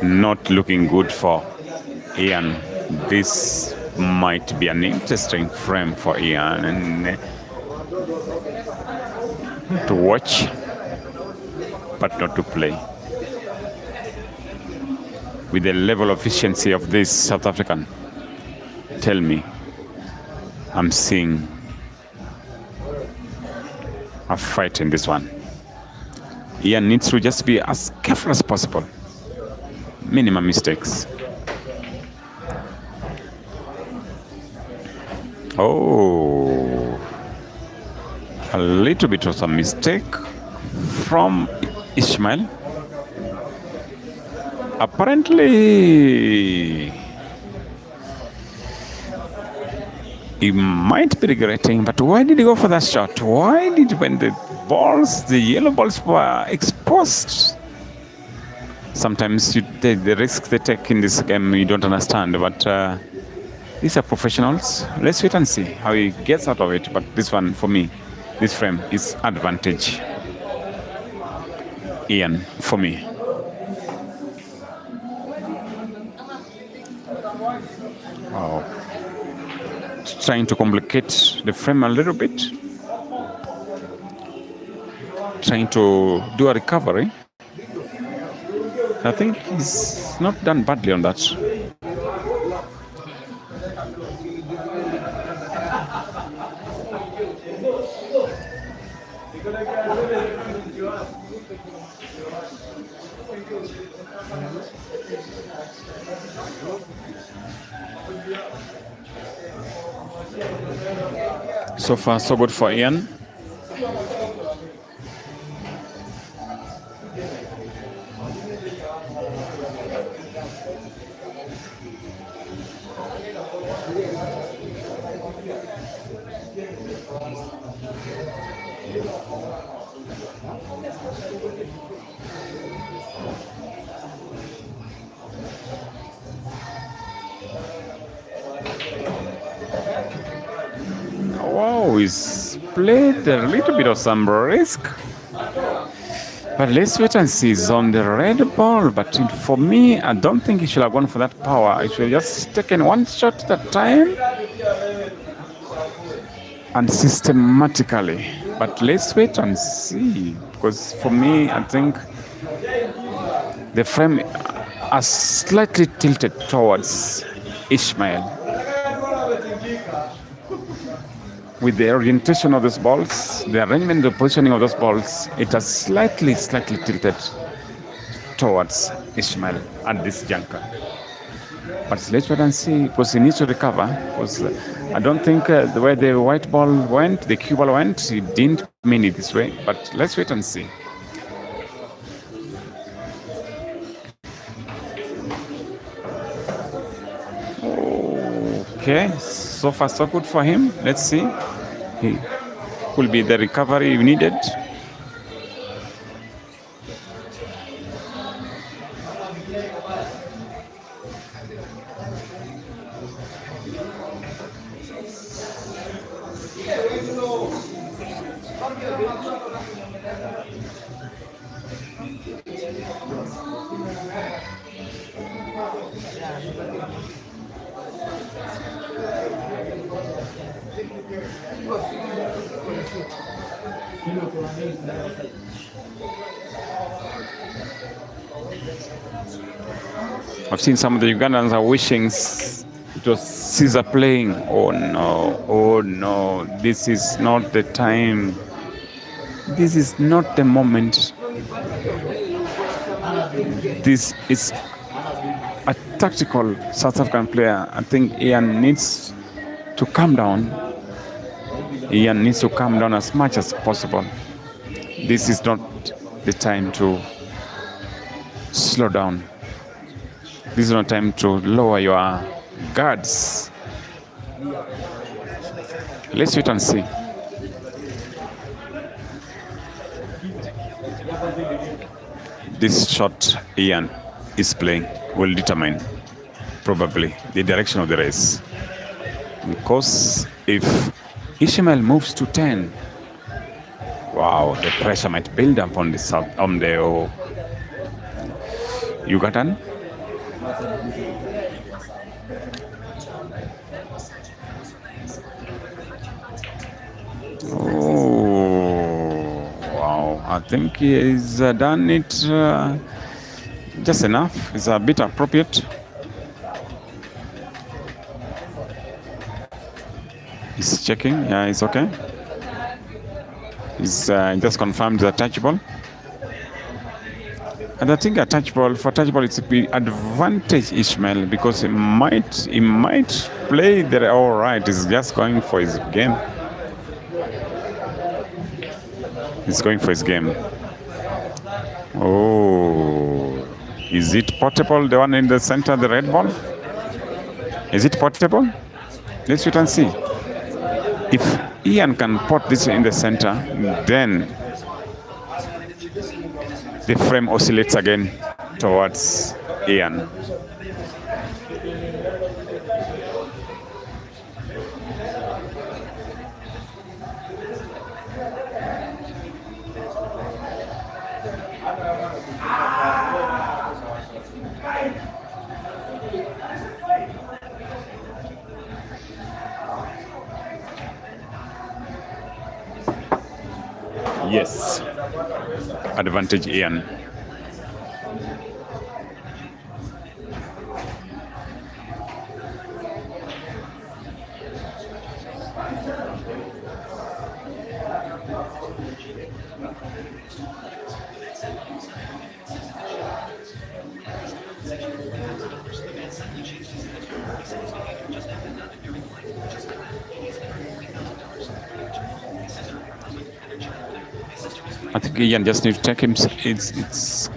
Not looking good for Ian. This might be an interesting frame for Ian and to watch, but not to play. With the level of efficiency of this South African, tell me, I'm seeing a fight in this one. Ian needs to just be as careful as possible. Minimum mistakes. Oh, a little bit of a mistake from Ishmael. Apparently, he might be regretting, but why did he go for that shot? Why did when the balls, the yellow balls were exposed. Sometimes the risks they take in this game you don't understand, but these are professionals. Let's wait and see how he gets out of it. But this one, for me, this frame is advantage. Ian, for me. Wow. Trying to complicate the frame a little bit. Trying to do a recovery. I think he's not done badly on that. So far, so good for Ian. Wow, he's played a little bit of some risk. But let's wait and see. He's on the red ball. But for me, I don't think he should have gone for that power. He should have just taken one shot at a time and systematically. But let's wait and see. Because for me, I think the frame are slightly tilted towards Ishmael. With the orientation of those balls, the arrangement, the positioning of those balls, it has slightly tilted towards Ishmael at this juncture. But let's wait and see, because he needs to recover. Because I don't think the way the white ball went, the cue ball went, he didn't mean it this way. But let's wait and see. Okay, so far so good for him. Let's see. He will be the recovery needed. I've seen some of the Ugandans are wishing it was Caesar playing. Oh no, this is not the time. This is not the moment. This is a tactical South African player. I think Ian needs to calm down. Ian needs to calm down as much as possible. This is not the time to slow down. This is not time to lower your guards. Let's wait and see. This shot Ian is playing will determine probably the direction of the race. Because if Ishmael moves to 10, wow, the pressure might build up on the Ugandan. Oh, wow, I think he has done it just enough. It's a bit appropriate. He's checking. Yeah, it's okay. He's just confirmed the touch ball. And I think a touch ball, for touch ball, it's be advantage Ishmael, because he might play there all right. He's just going for his game. He's going for his game. Oh, is it portable? The one in the center, the red ball? Is it portable? Let's wait and see. If Ian can put this in the center, then The frame oscillates again towards Ian. Yes, advantage Ian. I think Ian just need to take him. It's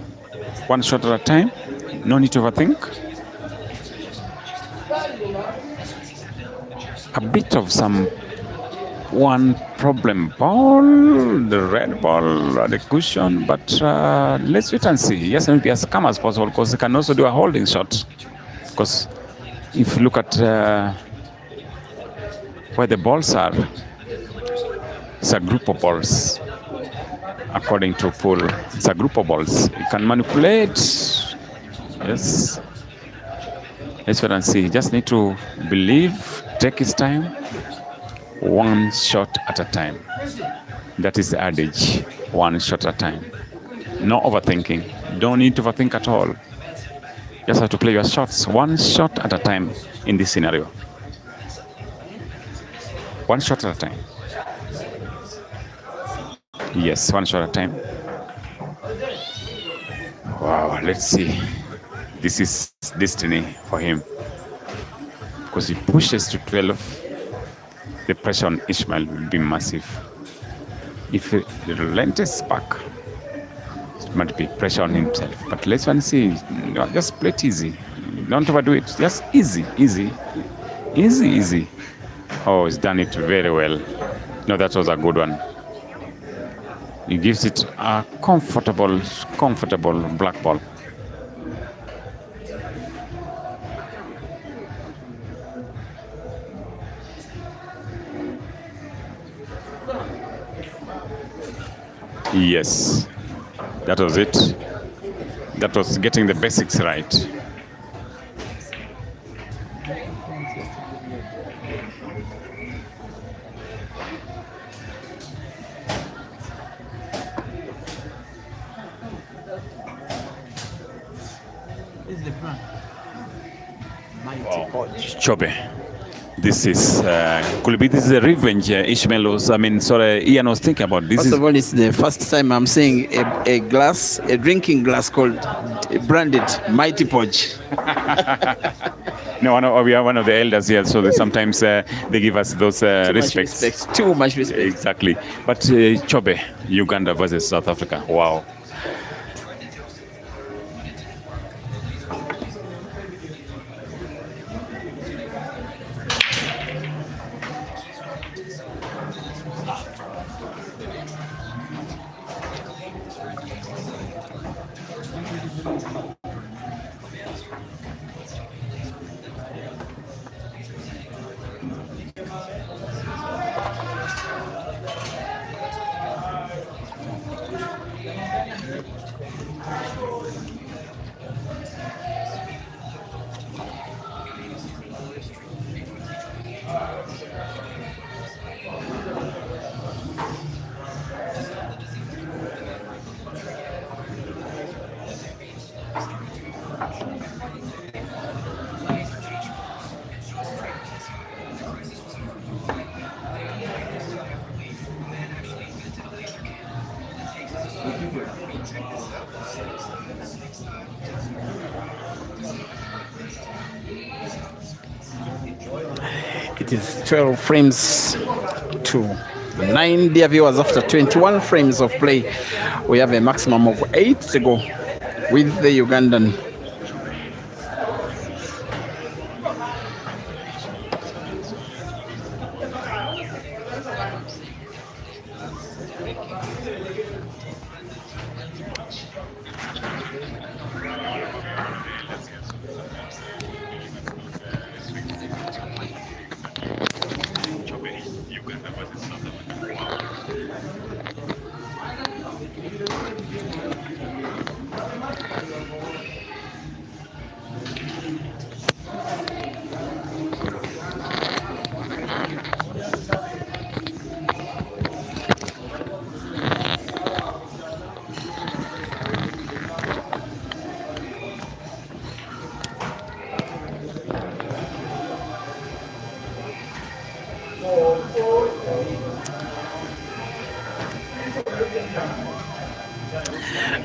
one shot at a time. No need to overthink. A bit of some one problem ball, the red ball at the cushion, but let's wait and see. Yes, and be as calm as possible because he can also do a holding shot. Because if you look at where the balls are, it's a group of balls. According to Pool, it's a group of balls. You can manipulate. Yes. Let's wait and see. You just need to believe, take his time, one shot at a time. That is the adage. One shot at a time. No overthinking. Don't need to overthink at all. Just have to play your shots one shot at a time in this scenario. One shot at a time. Yes, one shot at a time. Wow, let's see. This is destiny for him. Because he pushes to 12, the pressure on Ishmael will be massive. If he relents back, it might be pressure on himself. But let's see. Just play it easy. Don't overdo it. Just easy, easy. Easy, easy. Oh, he's done it very well. No, that was a good one. He gives it a comfortable black ball. Yes, that was it. That was getting the basics right. Chobe. This is could be this is a revenge Ishmael was. Ian was thinking about this. First of all, it's the first time I'm seeing a drinking glass called branded Mighty Podge. No, we are one of the elders here, so sometimes they give us those respects. Too much respect. Exactly. But Chobe, Uganda versus South Africa. Wow. It is 12 frames to 9, dear viewers. After 21 frames of play, we have a maximum of 8 to go with the Ugandan.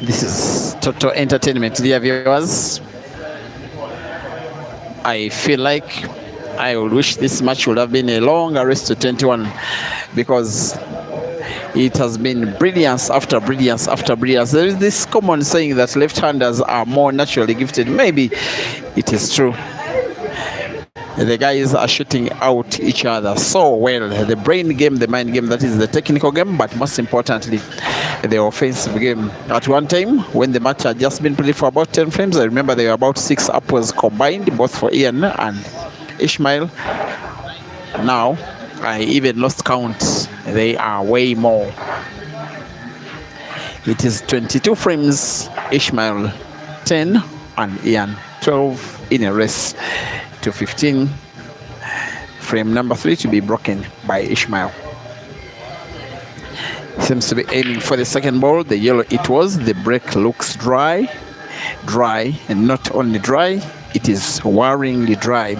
This is total entertainment, dear viewers. I feel like I would wish this match would have been a longer race to 21, because it has been brilliance after brilliance after brilliance. There is this common saying that left-handers are more naturally gifted. Maybe it is true. The guys are shooting out each other so well. The brain game, the mind game, that is the technical game, but most importantly, the offensive game. At one time, when the match had just been played for about 10 frames, I remember there were about 6 upwards combined, both for Ian and Ishmael. Now, I even lost count. They are way more. It is 22 frames, Ishmael 10, and Ian 12 in a race to 15. Frame number 3 to be broken by Ishmael. Seems to be aiming for the second ball. The yellow it was. The break looks dry, and not only dry, it is worryingly dry.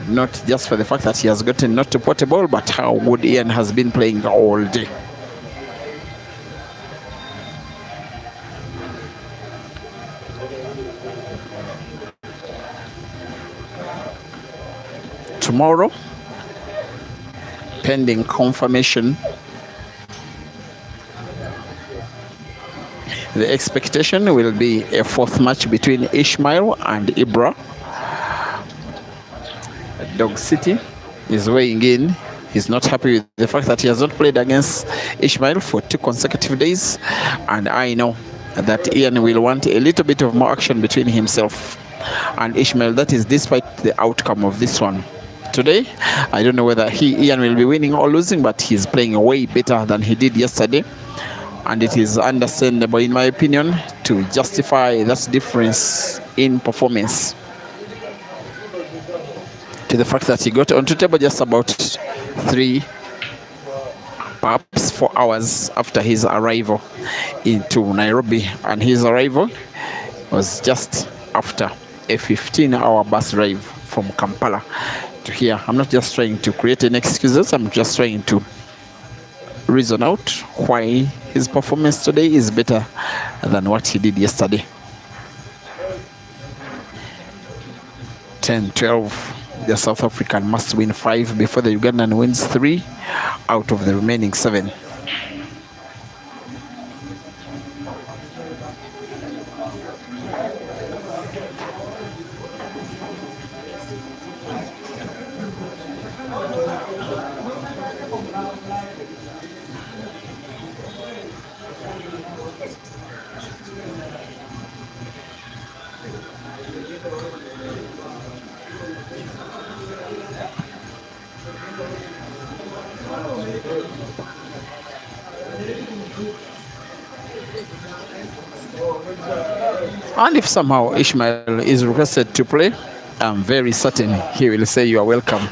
Not just for the fact that he has gotten not to pot a ball, but how good Ian has been playing all day. Tomorrow, pending confirmation, the expectation will be a fourth match between Ishmael and Ibra. Dog City is weighing in. He's not happy with the fact that he has not played against Ishmael for 2 consecutive days, and I know that Ian will want a little bit of more action between himself and Ishmael. That is despite the outcome of this one. Today, I don't know whether Ian will be winning or losing, but he's playing way better than he did yesterday, and it is understandable, in my opinion, to justify that difference in performance to the fact that he got onto table just about 3, perhaps 4 hours after his arrival into Nairobi, and his arrival was just after a 15-hour bus drive from Kampala to here. I'm not just trying to create any excuses, I'm just trying to reason out why his performance today is better than what he did yesterday. 10-12. The South African must win 5 before the Ugandan wins 3 out of the remaining 7. And if somehow Ishmael is requested to play, I'm very certain he will say you are welcome.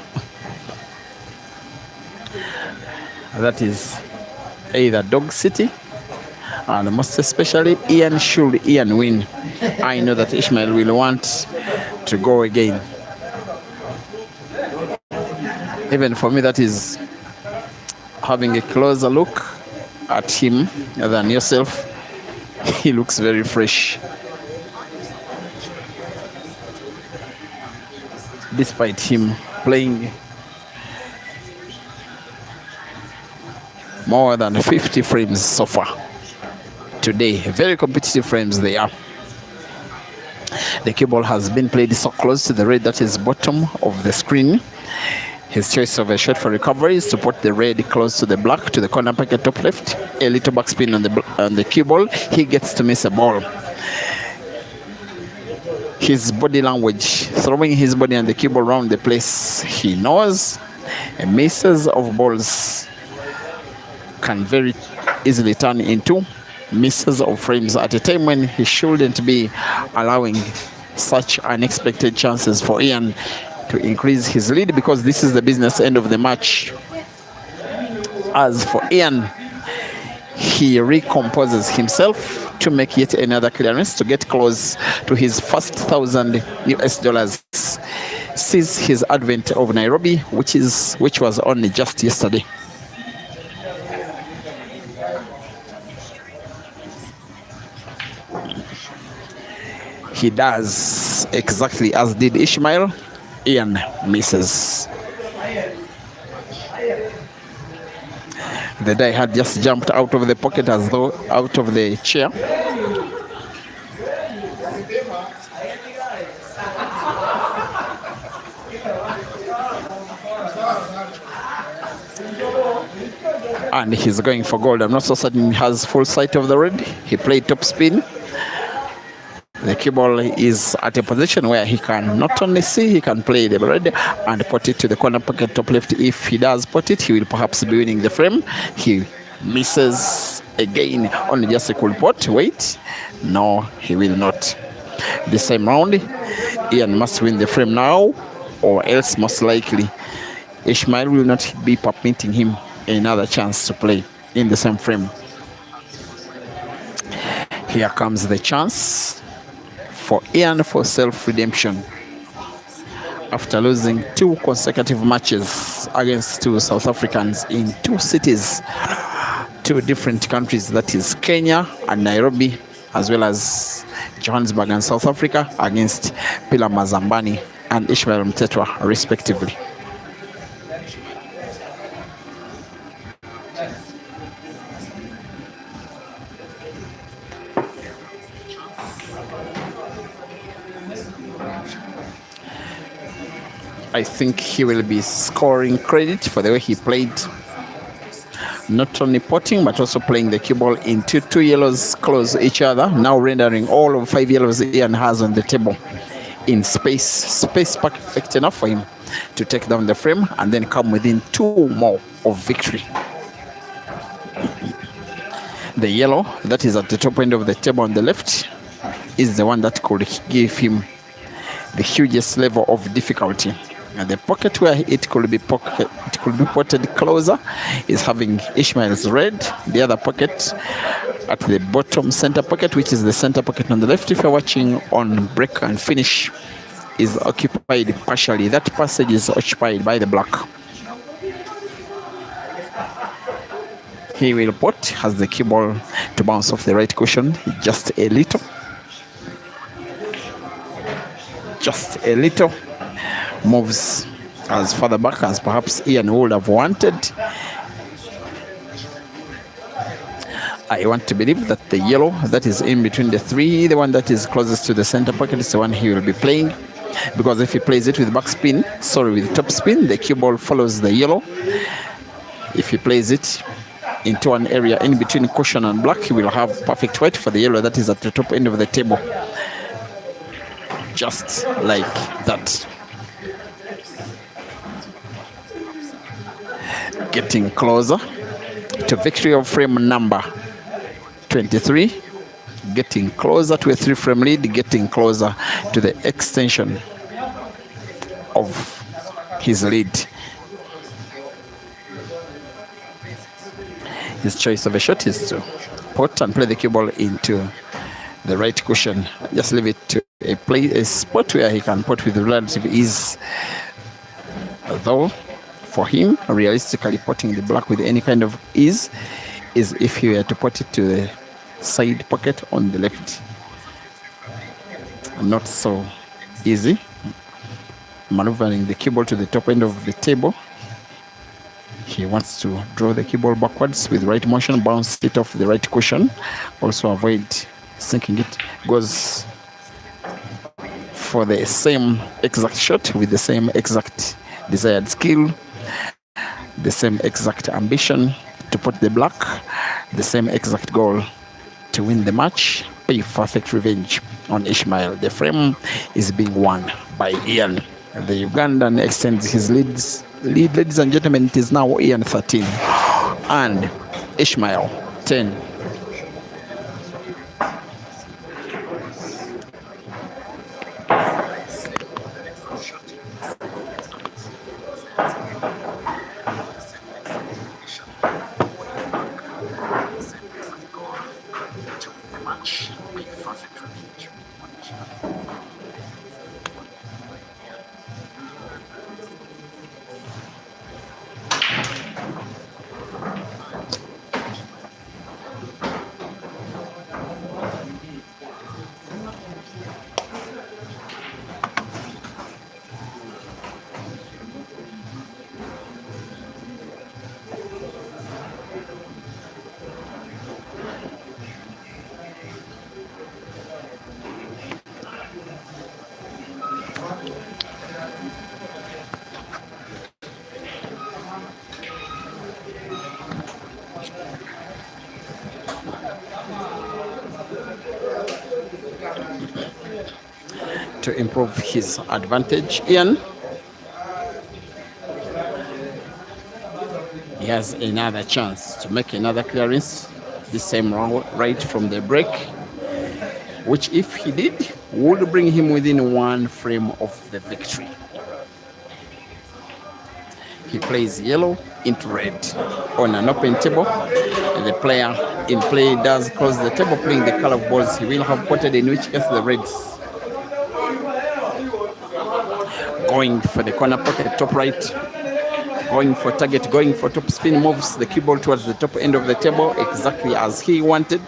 That is either Dog City, and most especially Ian. Should Ian win, I know that Ishmael will want to go again. Even for me, that is having a closer look at him than yourself. He looks very fresh, despite him playing more than 50 frames so far today. Very competitive frames they are. The cue ball has been played so close to the red that is bottom of the screen. His choice of a shot for recovery is to put the red close to the black, to the corner pocket top left. A little backspin on the cue ball. He gets to miss a ball. His body language, throwing his body and the cue ball around the place. He knows misses of balls can very easily turn into misses of frames at a time when he shouldn't be allowing such unexpected chances for Ian to increase his lead, because this is the business end of the match. As for Ian, he recomposes himself to make yet another clearance to get close to his first $1,000 US, sees his advent of Nairobi, which was only just yesterday. He does exactly as did Ishmael. Ian misses. The die had just jumped out of the pocket, as though out of the chair. And he's going for gold. I'm not so certain he has full sight of the red. He played top spin. The cue ball is at a position where he can not only see, he can play the red and put it to the corner pocket top left. If he does put it, he will perhaps be winning the frame. He misses again, only just a cool pot. Wait, no, he will not. The same round, Ian must win the frame now, or else most likely Ishmael will not be permitting him another chance to play in the same frame. Here comes the chance for Ian for self-redemption after losing 2 consecutive matches against 2 South Africans in 2 cities, 2 different countries, that is Kenya and Nairobi, as well as Johannesburg and South Africa, against Pila Mazambani and Ishmael MTHETHWA respectively. I think he will be scoring credit for the way he played, not only potting but also playing the cue ball into 2 yellows close each other, now rendering all of 5 yellows Ian has on the table in space perfect enough for him to take down the frame and then come within 2 more of victory. The yellow that is at the top end of the table on the left is the one that could give him the hugest level of difficulty. And the pocket where it could be potted closer is having Ishmael's red. The other pocket at the bottom center pocket, which is the center pocket on the left, if you're watching on break and finish, is occupied partially. That passage is occupied by the black. He will pot, has the cue ball to bounce off the right cushion just a little. Just a little. Moves as further back as perhaps Ian would have wanted. I want to believe that the yellow that is in between the 3, the one that is closest to the center pocket, is the one he will be playing, because if he plays it with with top spin, the cue ball follows the yellow. If he plays it into an area in between cushion and black, he will have perfect white for the yellow that is at the top end of the table, just like that. Getting closer to victory of frame number 23, getting closer to a 3-frame lead, getting closer to the extension of his lead. His choice of a shot is to pot and play the cue ball into the right cushion. Just leave it to a spot where he can pot with relative ease. Although for him, realistically, potting the black with any kind of ease is if he were to put it to the side pocket on the left. Not so easy. Maneuvering the cue ball to the top end of the table. He wants to draw the cue ball backwards with right motion, bounce it off the right cushion. Also avoid sinking it. Goes for the same exact shot with the same exact desired skill, the same exact ambition to put the black, the same exact goal to win the match, pay perfect revenge on Ishmael. The frame is being won by Ian. The Ugandan extends his lead, ladies and gentlemen. It is now Ian 13 and Ishmael 10. To improve his advantage, Ian, he has another chance to make another clearance, this same round right from the break, which if he did would bring him within one frame of the victory. He plays yellow into red on an open table. The player in play does close the table, playing the color of balls he will have potted, in which case the reds going for the corner pocket, top right, going for target, going for top spin, moves the cue ball towards the top end of the table exactly as he wanted.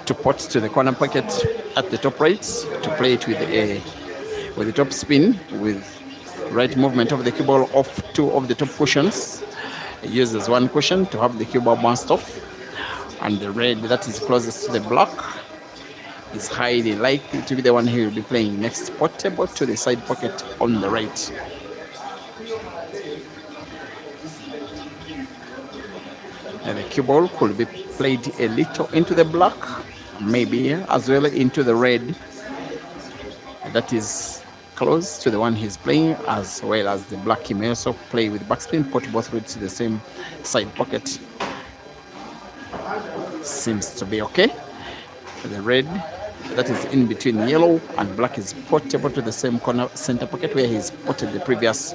To pot to the corner pocket at the top right, to play it with the top spin, with right movement of the cue ball off two of the top cushions. He uses one cushion to have the cue ball bounced off, and the red that is closest to the block is highly likely to be the one he will be playing next. Pot table to the side pocket on the right. And the cue ball could be played a little into the black, maybe as well into the red that is close to the one he's playing, as well as the black. He may also play with backspin, put both reds to the same side pocket. Seems to be okay. The red that is in between yellow and black is portable to the same corner center pocket where he's potted the previous.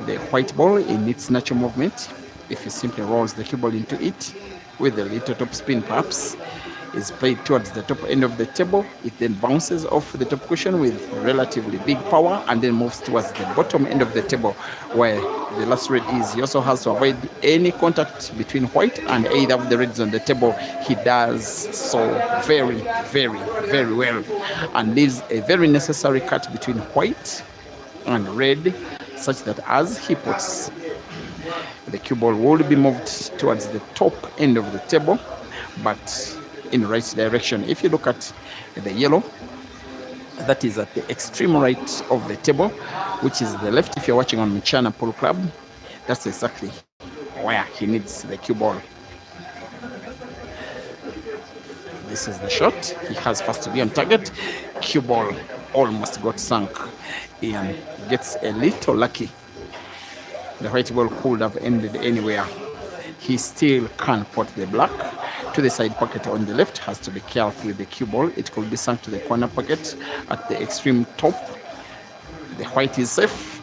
The white ball in its natural movement, if he simply rolls the cue ball into it with a little top spin perhaps, is played towards the top end of the table. It then bounces off the top cushion with relatively big power and then moves towards the bottom end of the table where the last red is. He also has to avoid any contact between white and either of the reds on the table. He does so very, very, very well and leaves a very necessary cut between white and red, such that as he puts, the cue ball will be moved towards the top end of the table, but in the right direction. If you look at the yellow, that is at the extreme right of the table, which is the left. If you're watching on Mchana Pool Club, that's exactly where he needs the cue ball. This is the shot. He has first to be on target. Cue ball almost got sunk. Ian gets a little lucky. The white ball could have ended anywhere. He still can't pot the black to the side pocket on the left. Has to be careful with the cue ball. It could be sunk to the corner pocket at the extreme top. The white is safe,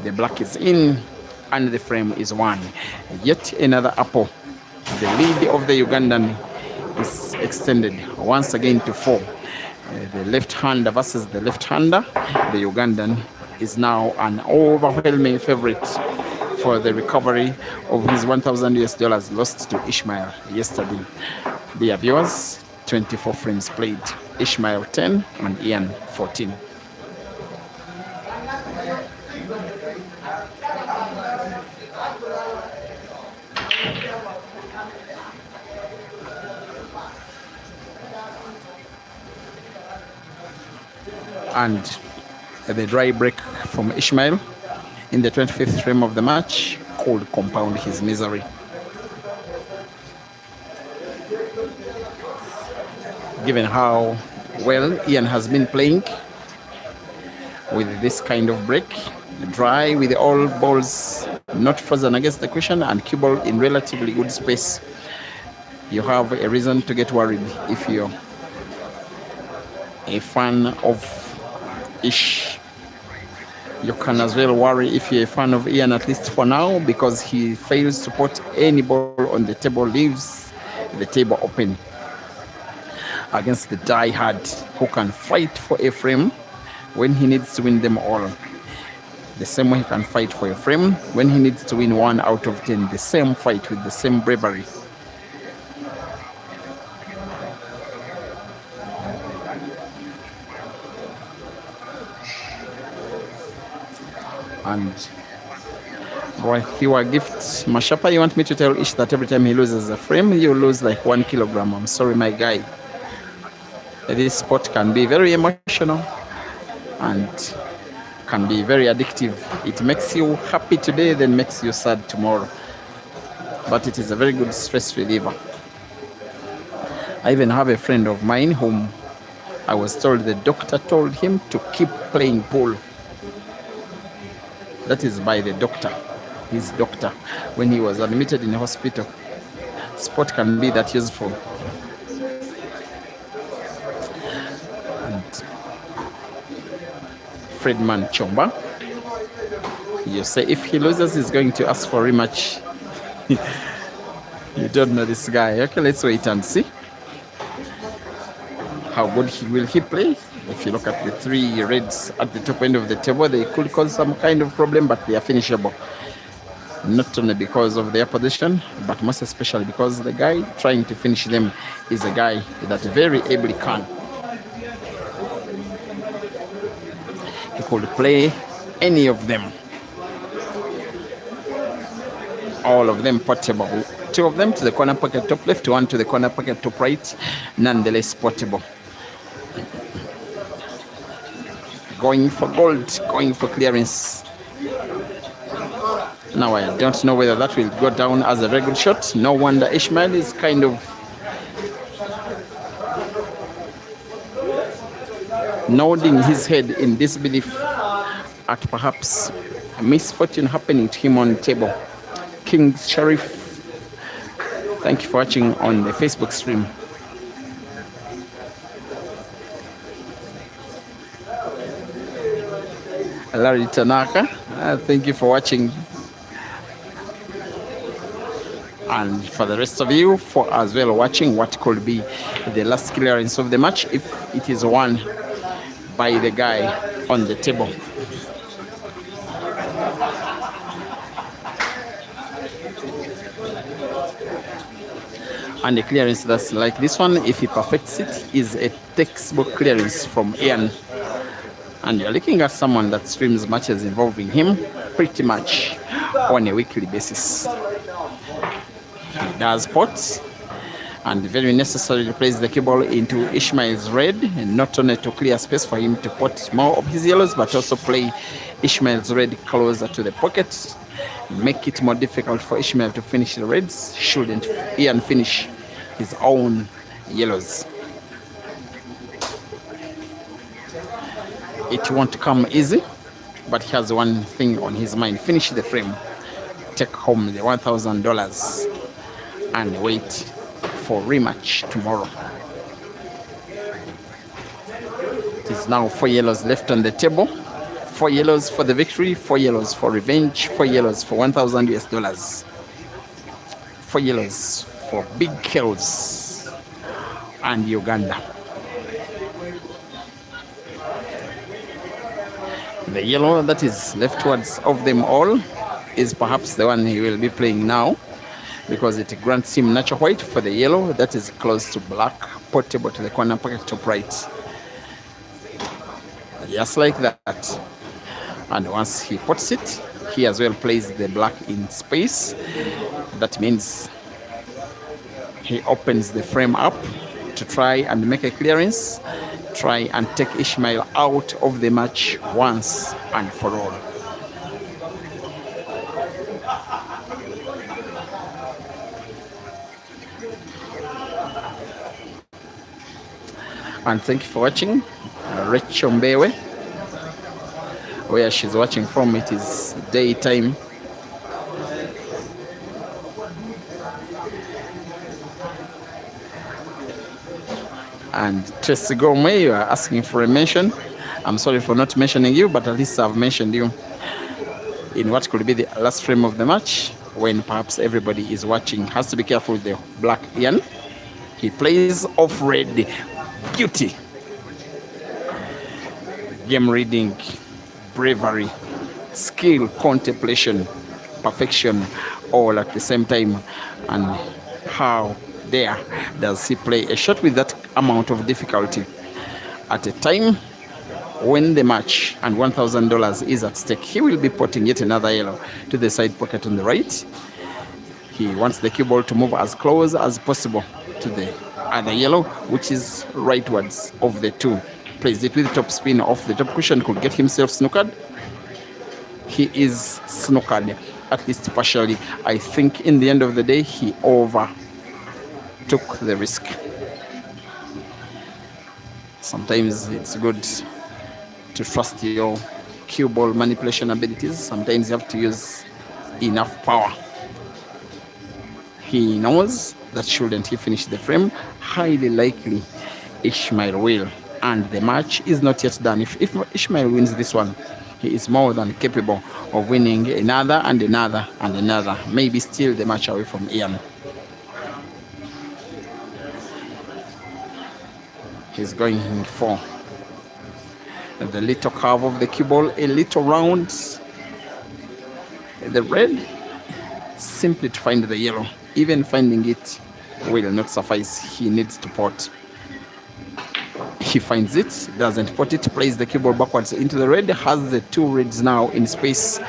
the black is in, and the frame is won. Yet another apple. The lead of the Ugandan is extended once again to 4. The left-hander versus the left-hander. The Ugandan is now an overwhelming favorite for the recovery of his $1,000 lost to Ishmael yesterday. Dear viewers, 24 frames played. Ishmael 10 and Ian 14. And the dry break from Ishmael in the 25th frame of the match could compound his misery. Given how well Ian has been playing with this kind of break, dry with all balls not frozen against the cushion and cue ball in relatively good space, you have a reason to get worried if you're a fan of Ish. You can as well worry if you're a fan of Ian, at least for now, because he fails to put any ball on the table, leaves the table open against the die-hard who can fight for a frame when he needs to win them all. The same way he can fight for a frame when he needs to win 1 out of 10. The same fight with the same bravery. And boy, you are gift Mashapa. You want me to tell Ish that every time he loses a frame, you lose like 1 kilogram? I'm sorry, my guy. This sport can be very emotional and can be very addictive. It makes you happy today, then makes you sad tomorrow. But it is a very good stress reliever. I even have a friend of mine whom I was told the doctor told him to keep playing pool. That is by the doctor, his doctor, when he was admitted in the hospital. Sport can be that useful. And Fredman Chomba, you say if he loses, he's going to ask for rematch. You don't know this guy. Okay, let's wait and see. How good will he play? If you look at the 3 reds at the top end of the table, they could cause some kind of problem, but they are finishable. Not only because of their position, but most especially because the guy trying to finish them is a guy that very ably can. He could play any of them. All of them portable. 2 of them to the corner pocket top left, 1 to the corner pocket top right, nonetheless portable. Going for gold, going for clearance. Now I don't know whether that will go down as a very good shot. No wonder Ishmael is kind of nodding his head in disbelief at perhaps a misfortune happening to him on the table. King Sharif, thank you for watching on the Facebook stream. Larry Tanaka, thank you for watching. And for the rest of you, for as well watching what could be the last clearance of the match if it is won by the guy on the table. And the clearance that's like this one, if he perfects it, is a textbook clearance from Ian. And you're looking at someone that streams matches involving him pretty much on a weekly basis. He does pots and very necessarily plays the cue ball into Ishmael's red, and not only to clear space for him to pot more of his yellows, but also play Ishmael's red closer to the pocket, make it more difficult for Ishmael to finish the reds, shouldn't Ian finish his own yellows. It won't come easy, but he has one thing on his mind: finish the frame, take home the $1,000, and wait for rematch tomorrow. It is now 4 yellows left on the table. 4 yellows for the victory, 4 yellows for revenge, 4 yellows for $1,000. 4 yellows for big kills and Uganda. The yellow that is leftwards of them all is perhaps the one he will be playing now, because it grants him natural white for the yellow that is close to black, portable to the corner pocket top right. Just like that. And once he puts it, he as well plays the black in space. That means he opens the frame up to try and make a clearance, try and take Ishmael out of the match once and for all. And thank you for watching. Rachel Mbewe, where she's watching from, it is daytime. And Tracy Gomwe, you are asking for a mention. I'm sorry for not mentioning you, but at least I've mentioned you in what could be the last frame of the match, when perhaps everybody is watching. Has to be careful with the black Ian. He plays off red. Beauty. Game reading, bravery, skill, contemplation, perfection, all at the same time. And how dare does he play a shot with that amount of difficulty at a time when the match and $1,000 is at stake? He will be putting yet another yellow to the side pocket on the right. He wants the cue ball to move as close as possible to the other yellow, which is rightwards of the two. Plays it with the top spin off the top cushion, could get himself snookered. He is snookered, at least partially. I think in the end of the day, he overtook the risk. Sometimes it's good to trust your cue ball manipulation abilities. Sometimes you have to use enough power. He knows that shouldn't he finish the frame, highly likely Ishmael will. And the match is not yet done. If Ishmael wins this one, he is more than capable of winning another and another and another. Maybe still the match away from Ian. He's going for the little curve of the cue ball, a little round. The red, simply to find the yellow. Even finding it will not suffice. He needs to pot. He finds it, doesn't pot it, plays the cue ball backwards into the red, has the two reds now in space.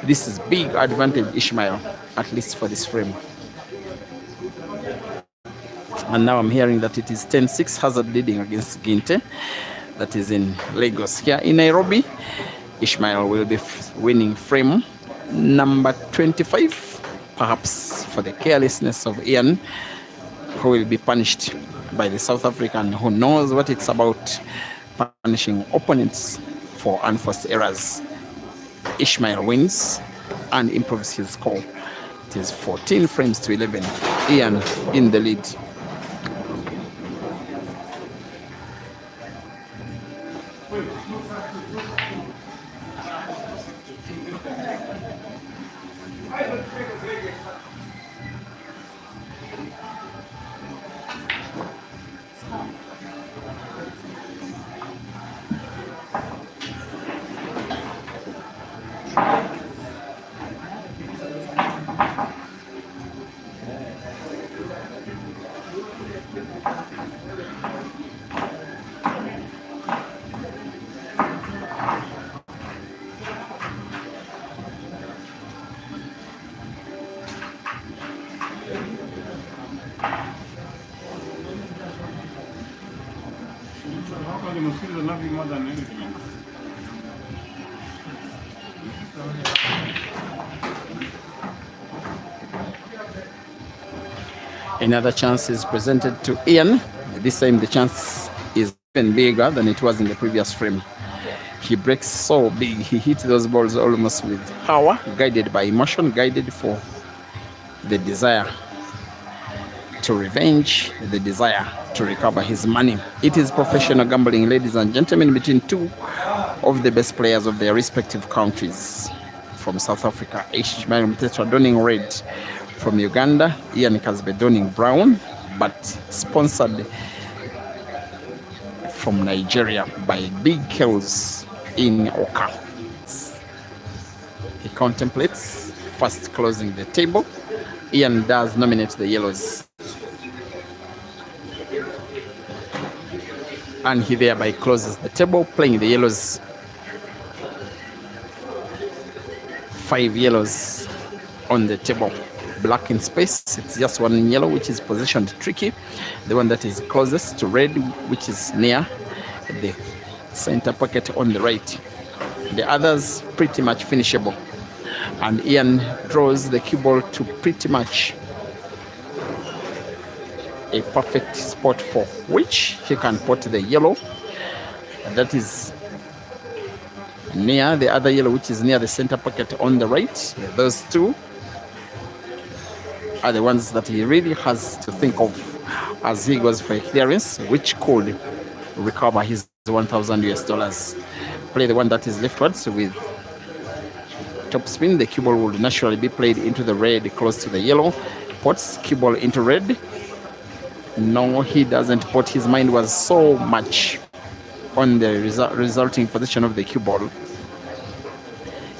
This is big advantage Ishmael, at least for this frame. And now I'm hearing that it is 10-6 hazard leading against Ginte. That is in Lagos. Here in Nairobi, Ishmael will be winning frame number 25, perhaps for the carelessness of Ian, who will be punished by the South African, who knows what it's about, punishing opponents for unforced errors. Ishmael wins and improves his score. It is 14 frames to 11. Ian in the lead. The mosquitoes love you more than anything else. Another chance is presented to Ian. This time the chance is even bigger than it was in the previous frame. He breaks so big. He hits those balls almost with power, guided by emotion, guided for the desire to revenge, the desire to recover his money. It is professional gambling, ladies and gentlemen, between two of the best players of their respective countries. From South Africa, Ishmael MTHETHWA donning red. From Uganda, Ian KAZIBWE donning brown, but sponsored from Nigeria by Big Kells in Oka. He contemplates first closing the table. Ian does nominate the yellows, and he thereby closes the table, playing the yellows. 5 yellows on the table. Black in space, it's just one yellow which is positioned tricky. The one that is closest to red, which is near, the center pocket on the right. The others pretty much finishable. And Ian draws the cue ball to pretty much a perfect spot for which he can put the yellow. And that is near the other yellow, which is near the center pocket on the right. Those two are the ones that he really has to think of as he goes for a clearance, which could recover his 1,000 US dollars. Play the one that is leftwards with top spin. The cue ball would naturally be played into the red close to the yellow. Puts cue ball into red. No, he doesn't put. His mind was so much on the resulting position of the cue ball.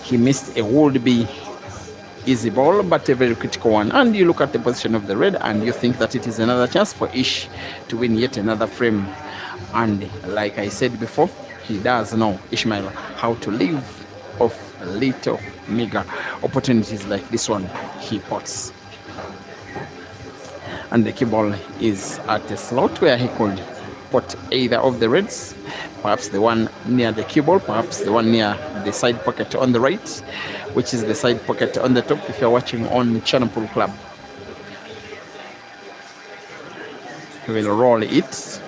He missed a would-be easy ball, but a very critical one. And you look at the position of the red and you think that it is another chance for Ish to win yet another frame. And like I said before, he does know, Ishmael, how to live off little meager opportunities like this one he puts. And the cue ball is at a slot where he could put either of the reds, perhaps the one near the cue ball, perhaps the one near the side pocket on the right, which is the side pocket on the top if you're watching on Channel Pool Club. He will roll it.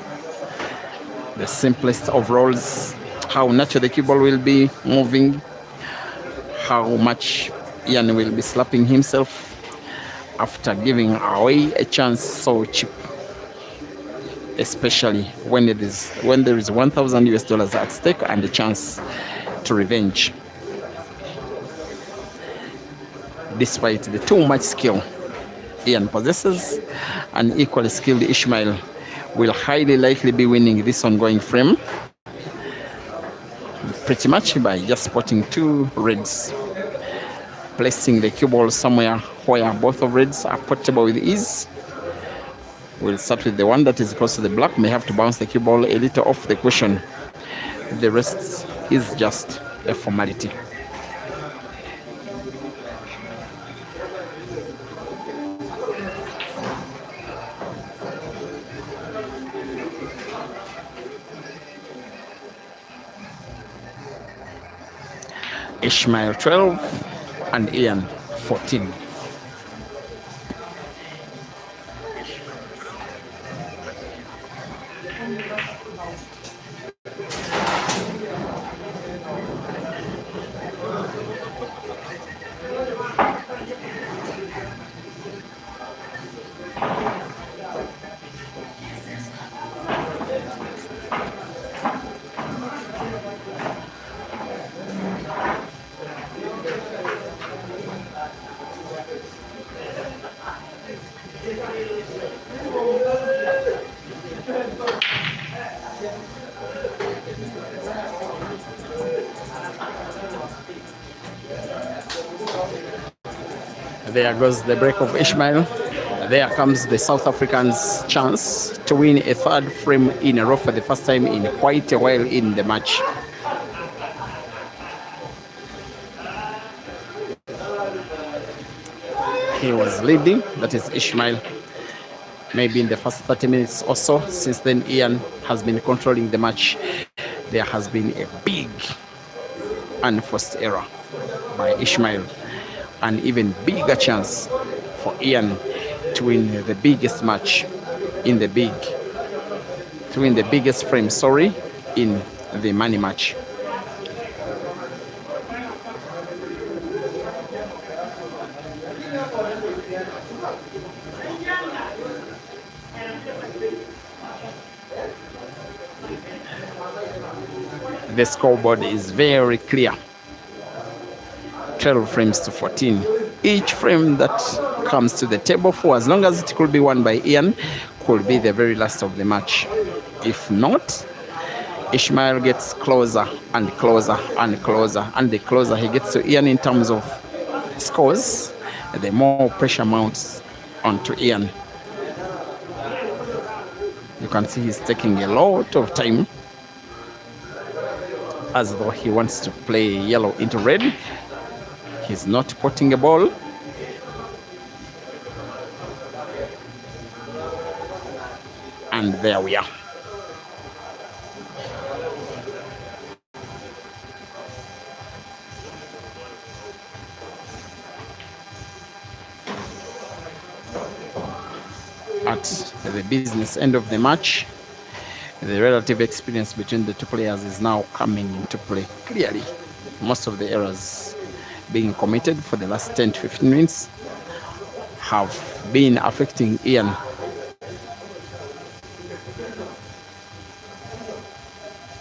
The simplest of rolls, how natural the cue ball will be moving, how much Ian will be slapping himself after giving away a chance so cheap, especially when there is 1,000 US dollars at stake and a chance to revenge. Despite the too much skill Ian possesses, an equally skilled Ishmael will highly likely be winning this ongoing frame pretty much by just spotting two reds, placing the cue ball somewhere where both of reds are portable with ease. We'll start with the one that is close to the black. May have to bounce the cue ball a little off the cushion. The rest is just a formality. Ishmael 12 and Ian 14. There goes the break of Ishmael. There comes the South Africans' chance to win a third frame in a row for the first time in quite a while in the match. He was leading, that is Ishmael, maybe in the first 30 minutes or so. Since then, Ian has been controlling the match. There has been a big unforced error by Ishmael. An even bigger chance for Ian to win the biggest match in the to win the biggest frame, in the money match. The scoreboard is very clear. 12 frames to 14. Each frame that comes to the table, for as long as it could be won by Ian, could be the very last of the match. If not, Ishmael gets closer and closer and closer, and the closer he gets to Ian in terms of scores, the more pressure mounts onto Ian. You can see he's taking a lot of time, as though he wants to play yellow into red. He's not putting a ball. And there we are. at the business end of the match, the relative experience between the two players is now coming into play clearly. Most of the errors being committed for the last 10 to 15 minutes have been affecting Ian.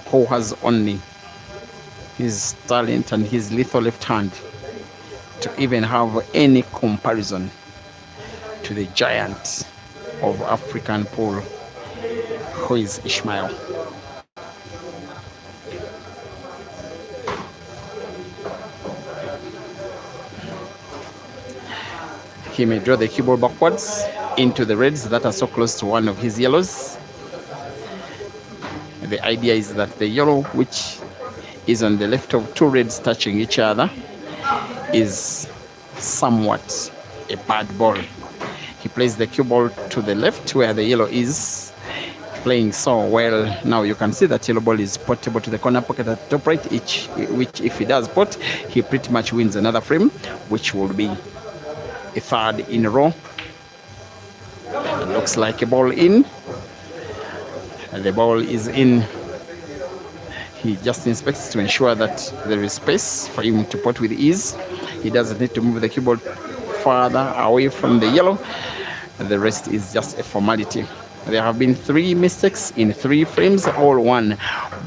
Who has only his talent and his lethal left hand to even have any comparison to the giant of African pool, who is Ishmael. He may draw the cue ball backwards into the reds that are so close to one of his yellows. The idea is that the yellow, which is on the left of two reds touching each other, is somewhat a bad ball. He plays the cue ball to the left where the yellow is playing so well. Now you can see that yellow ball is portable to the corner pocket at the top right, which if he does pot, he pretty much wins another frame, which will be a third in a row. It looks like a ball in. The ball is in. He just inspects to ensure that there is space for him to pot with ease. He doesn't need to move the cue ball further away from the yellow. The rest is just a formality. There have been 3 mistakes in 3 frames, all won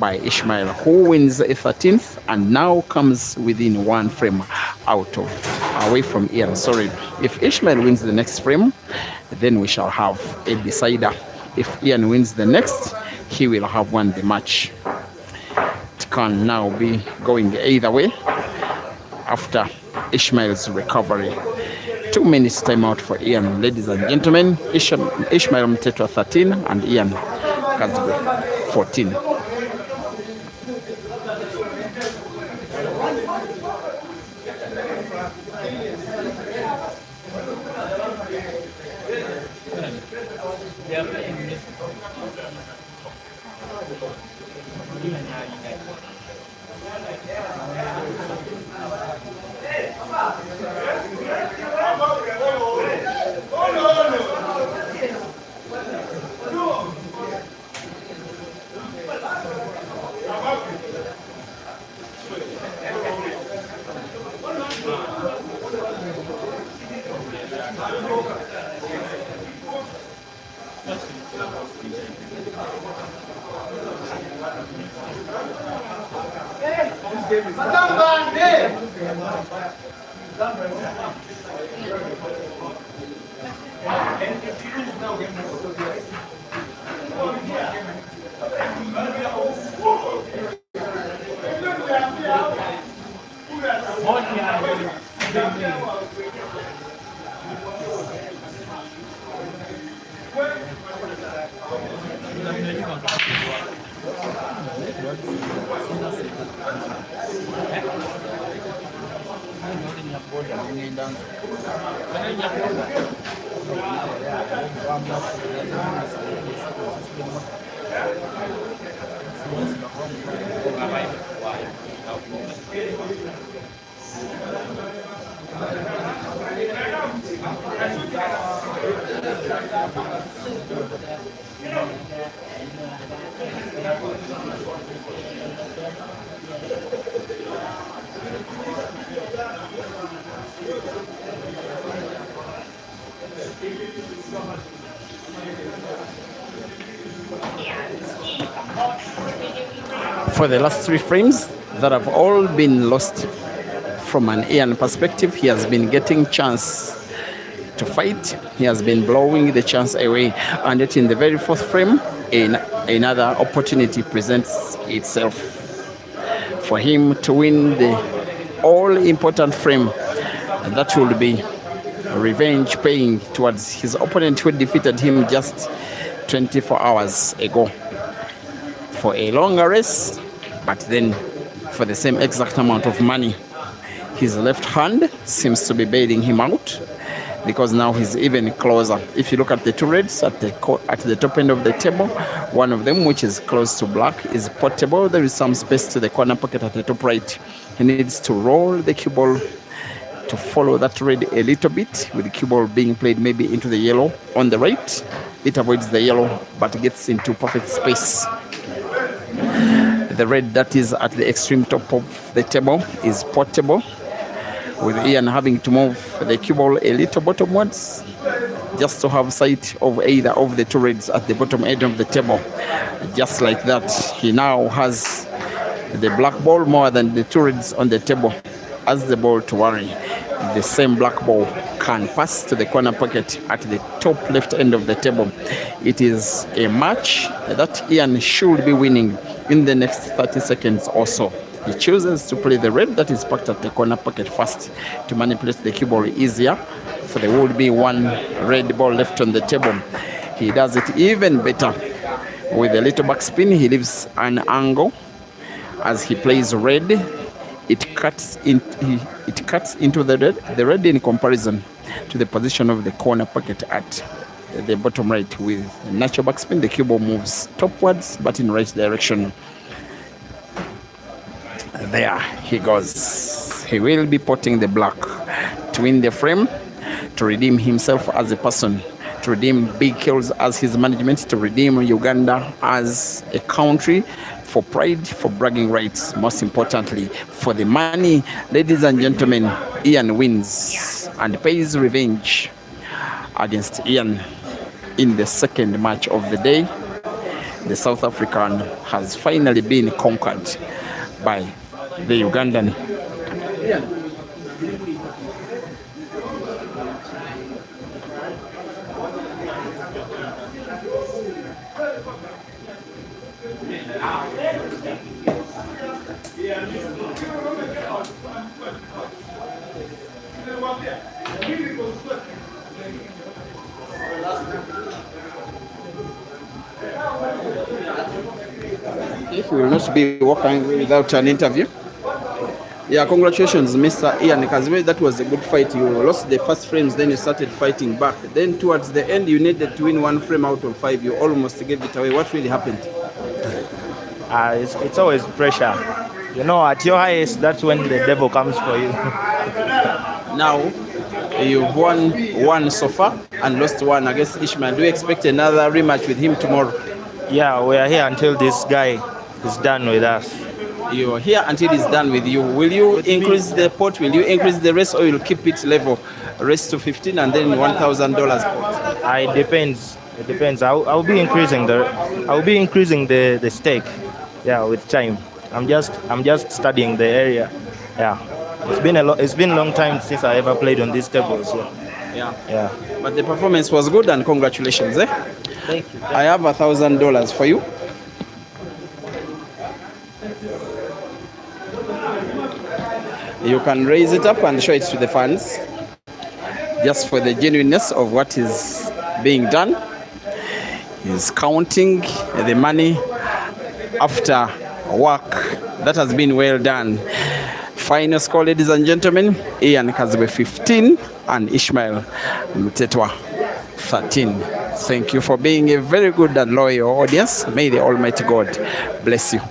by Ishmael, who wins a 13th and now comes within 1 frame away from Ian. Sorry, if Ishmael wins the next frame, then we shall have a decider. If Ian wins the next, he will have won the match. It can now be going either way after Ishmael's recovery. 2 minutes timeout for Ian, ladies and gentlemen. Ishmael MTHETHWA 13 and Ian KAZIBWE 14. For the last 3 frames that have all been lost from an Ian perspective, he has been getting chance to fight. He has been blowing the chance away, and yet in the very 4th frame, another opportunity presents itself for him to win the all-important frame. And that will be revenge paying towards his opponent who defeated him just 24 hours ago for a longer race, but then for the same exact amount of money. His left hand seems to be bailing him out, because now he's even closer. If you look at the 2 reds at the top end of the table, one of them, which is close to black, is portable. There is some space to the corner pocket at the top right. He needs to roll the cue ball to follow that red a little bit, with the cue ball being played maybe into the yellow on the right. It avoids the yellow but gets into perfect space. The red that is at the extreme top of the table is portable, with Ian having to move the cue ball a little bottomwards just to have sight of either of the two reds at the bottom end of the table. Just like that, he now has the black ball more than the two reds on the table as the ball to worry. The same black ball can pass to the corner pocket at the top left end of the table. It is a match that Ian should be winning in the next 30 seconds or so. He chooses to play the red that is parked at the corner pocket first to manipulate the cue ball easier, for there would be one red ball left on the table. He does it even better. With a little backspin, he leaves an angle as he plays red. It cuts into the red in comparison to the position of the corner pocket at the bottom right. With natural backspin, the cue ball moves topwards but in right direction. There he goes. He will be potting the black to win the frame, to redeem himself as a person, to redeem Big Kills as his management, to redeem Uganda as a country, for pride, for bragging rights, most importantly, for the money. Ladies and gentlemen, Ian wins and pays revenge against Ian in the second match of the day. The South African has finally been conquered by the Ugandan. Ian. He will not be walking without an interview. Yeah, congratulations, Mr. Ian KAZIBWE. That was a good fight. You lost the first frames, then you started fighting back. Then towards the end, you needed to win one frame out of 5. You almost gave it away. What really happened? It's always pressure. You know, at your highest, that's when the devil comes for you. Now, you've won one so far and lost one against Ishmael. Do you expect another rematch with him tomorrow? Yeah, we are here until this guy is done with us. You're here until he's done with you. Will you increase the pot? Will you increase the rest, or you'll keep it level? Rest to 15 and then $1,000 pot? It depends. It depends. I'll be increasing the stake. Yeah, with time. I'm just studying the area. Yeah. It's been a long time since I ever played on these tables. Yeah. But the performance was good, and congratulations, eh? Thank you. I have $1,000 for you. You can raise it up and show it to the fans, just for the genuineness of what is being done. He's counting the money after work that has been well done. Final score, ladies and gentlemen: Ian KAZIBWE 15 and Ishmael MTHETHWA 13. Thank you for being a very good and loyal audience. May the Almighty God bless you.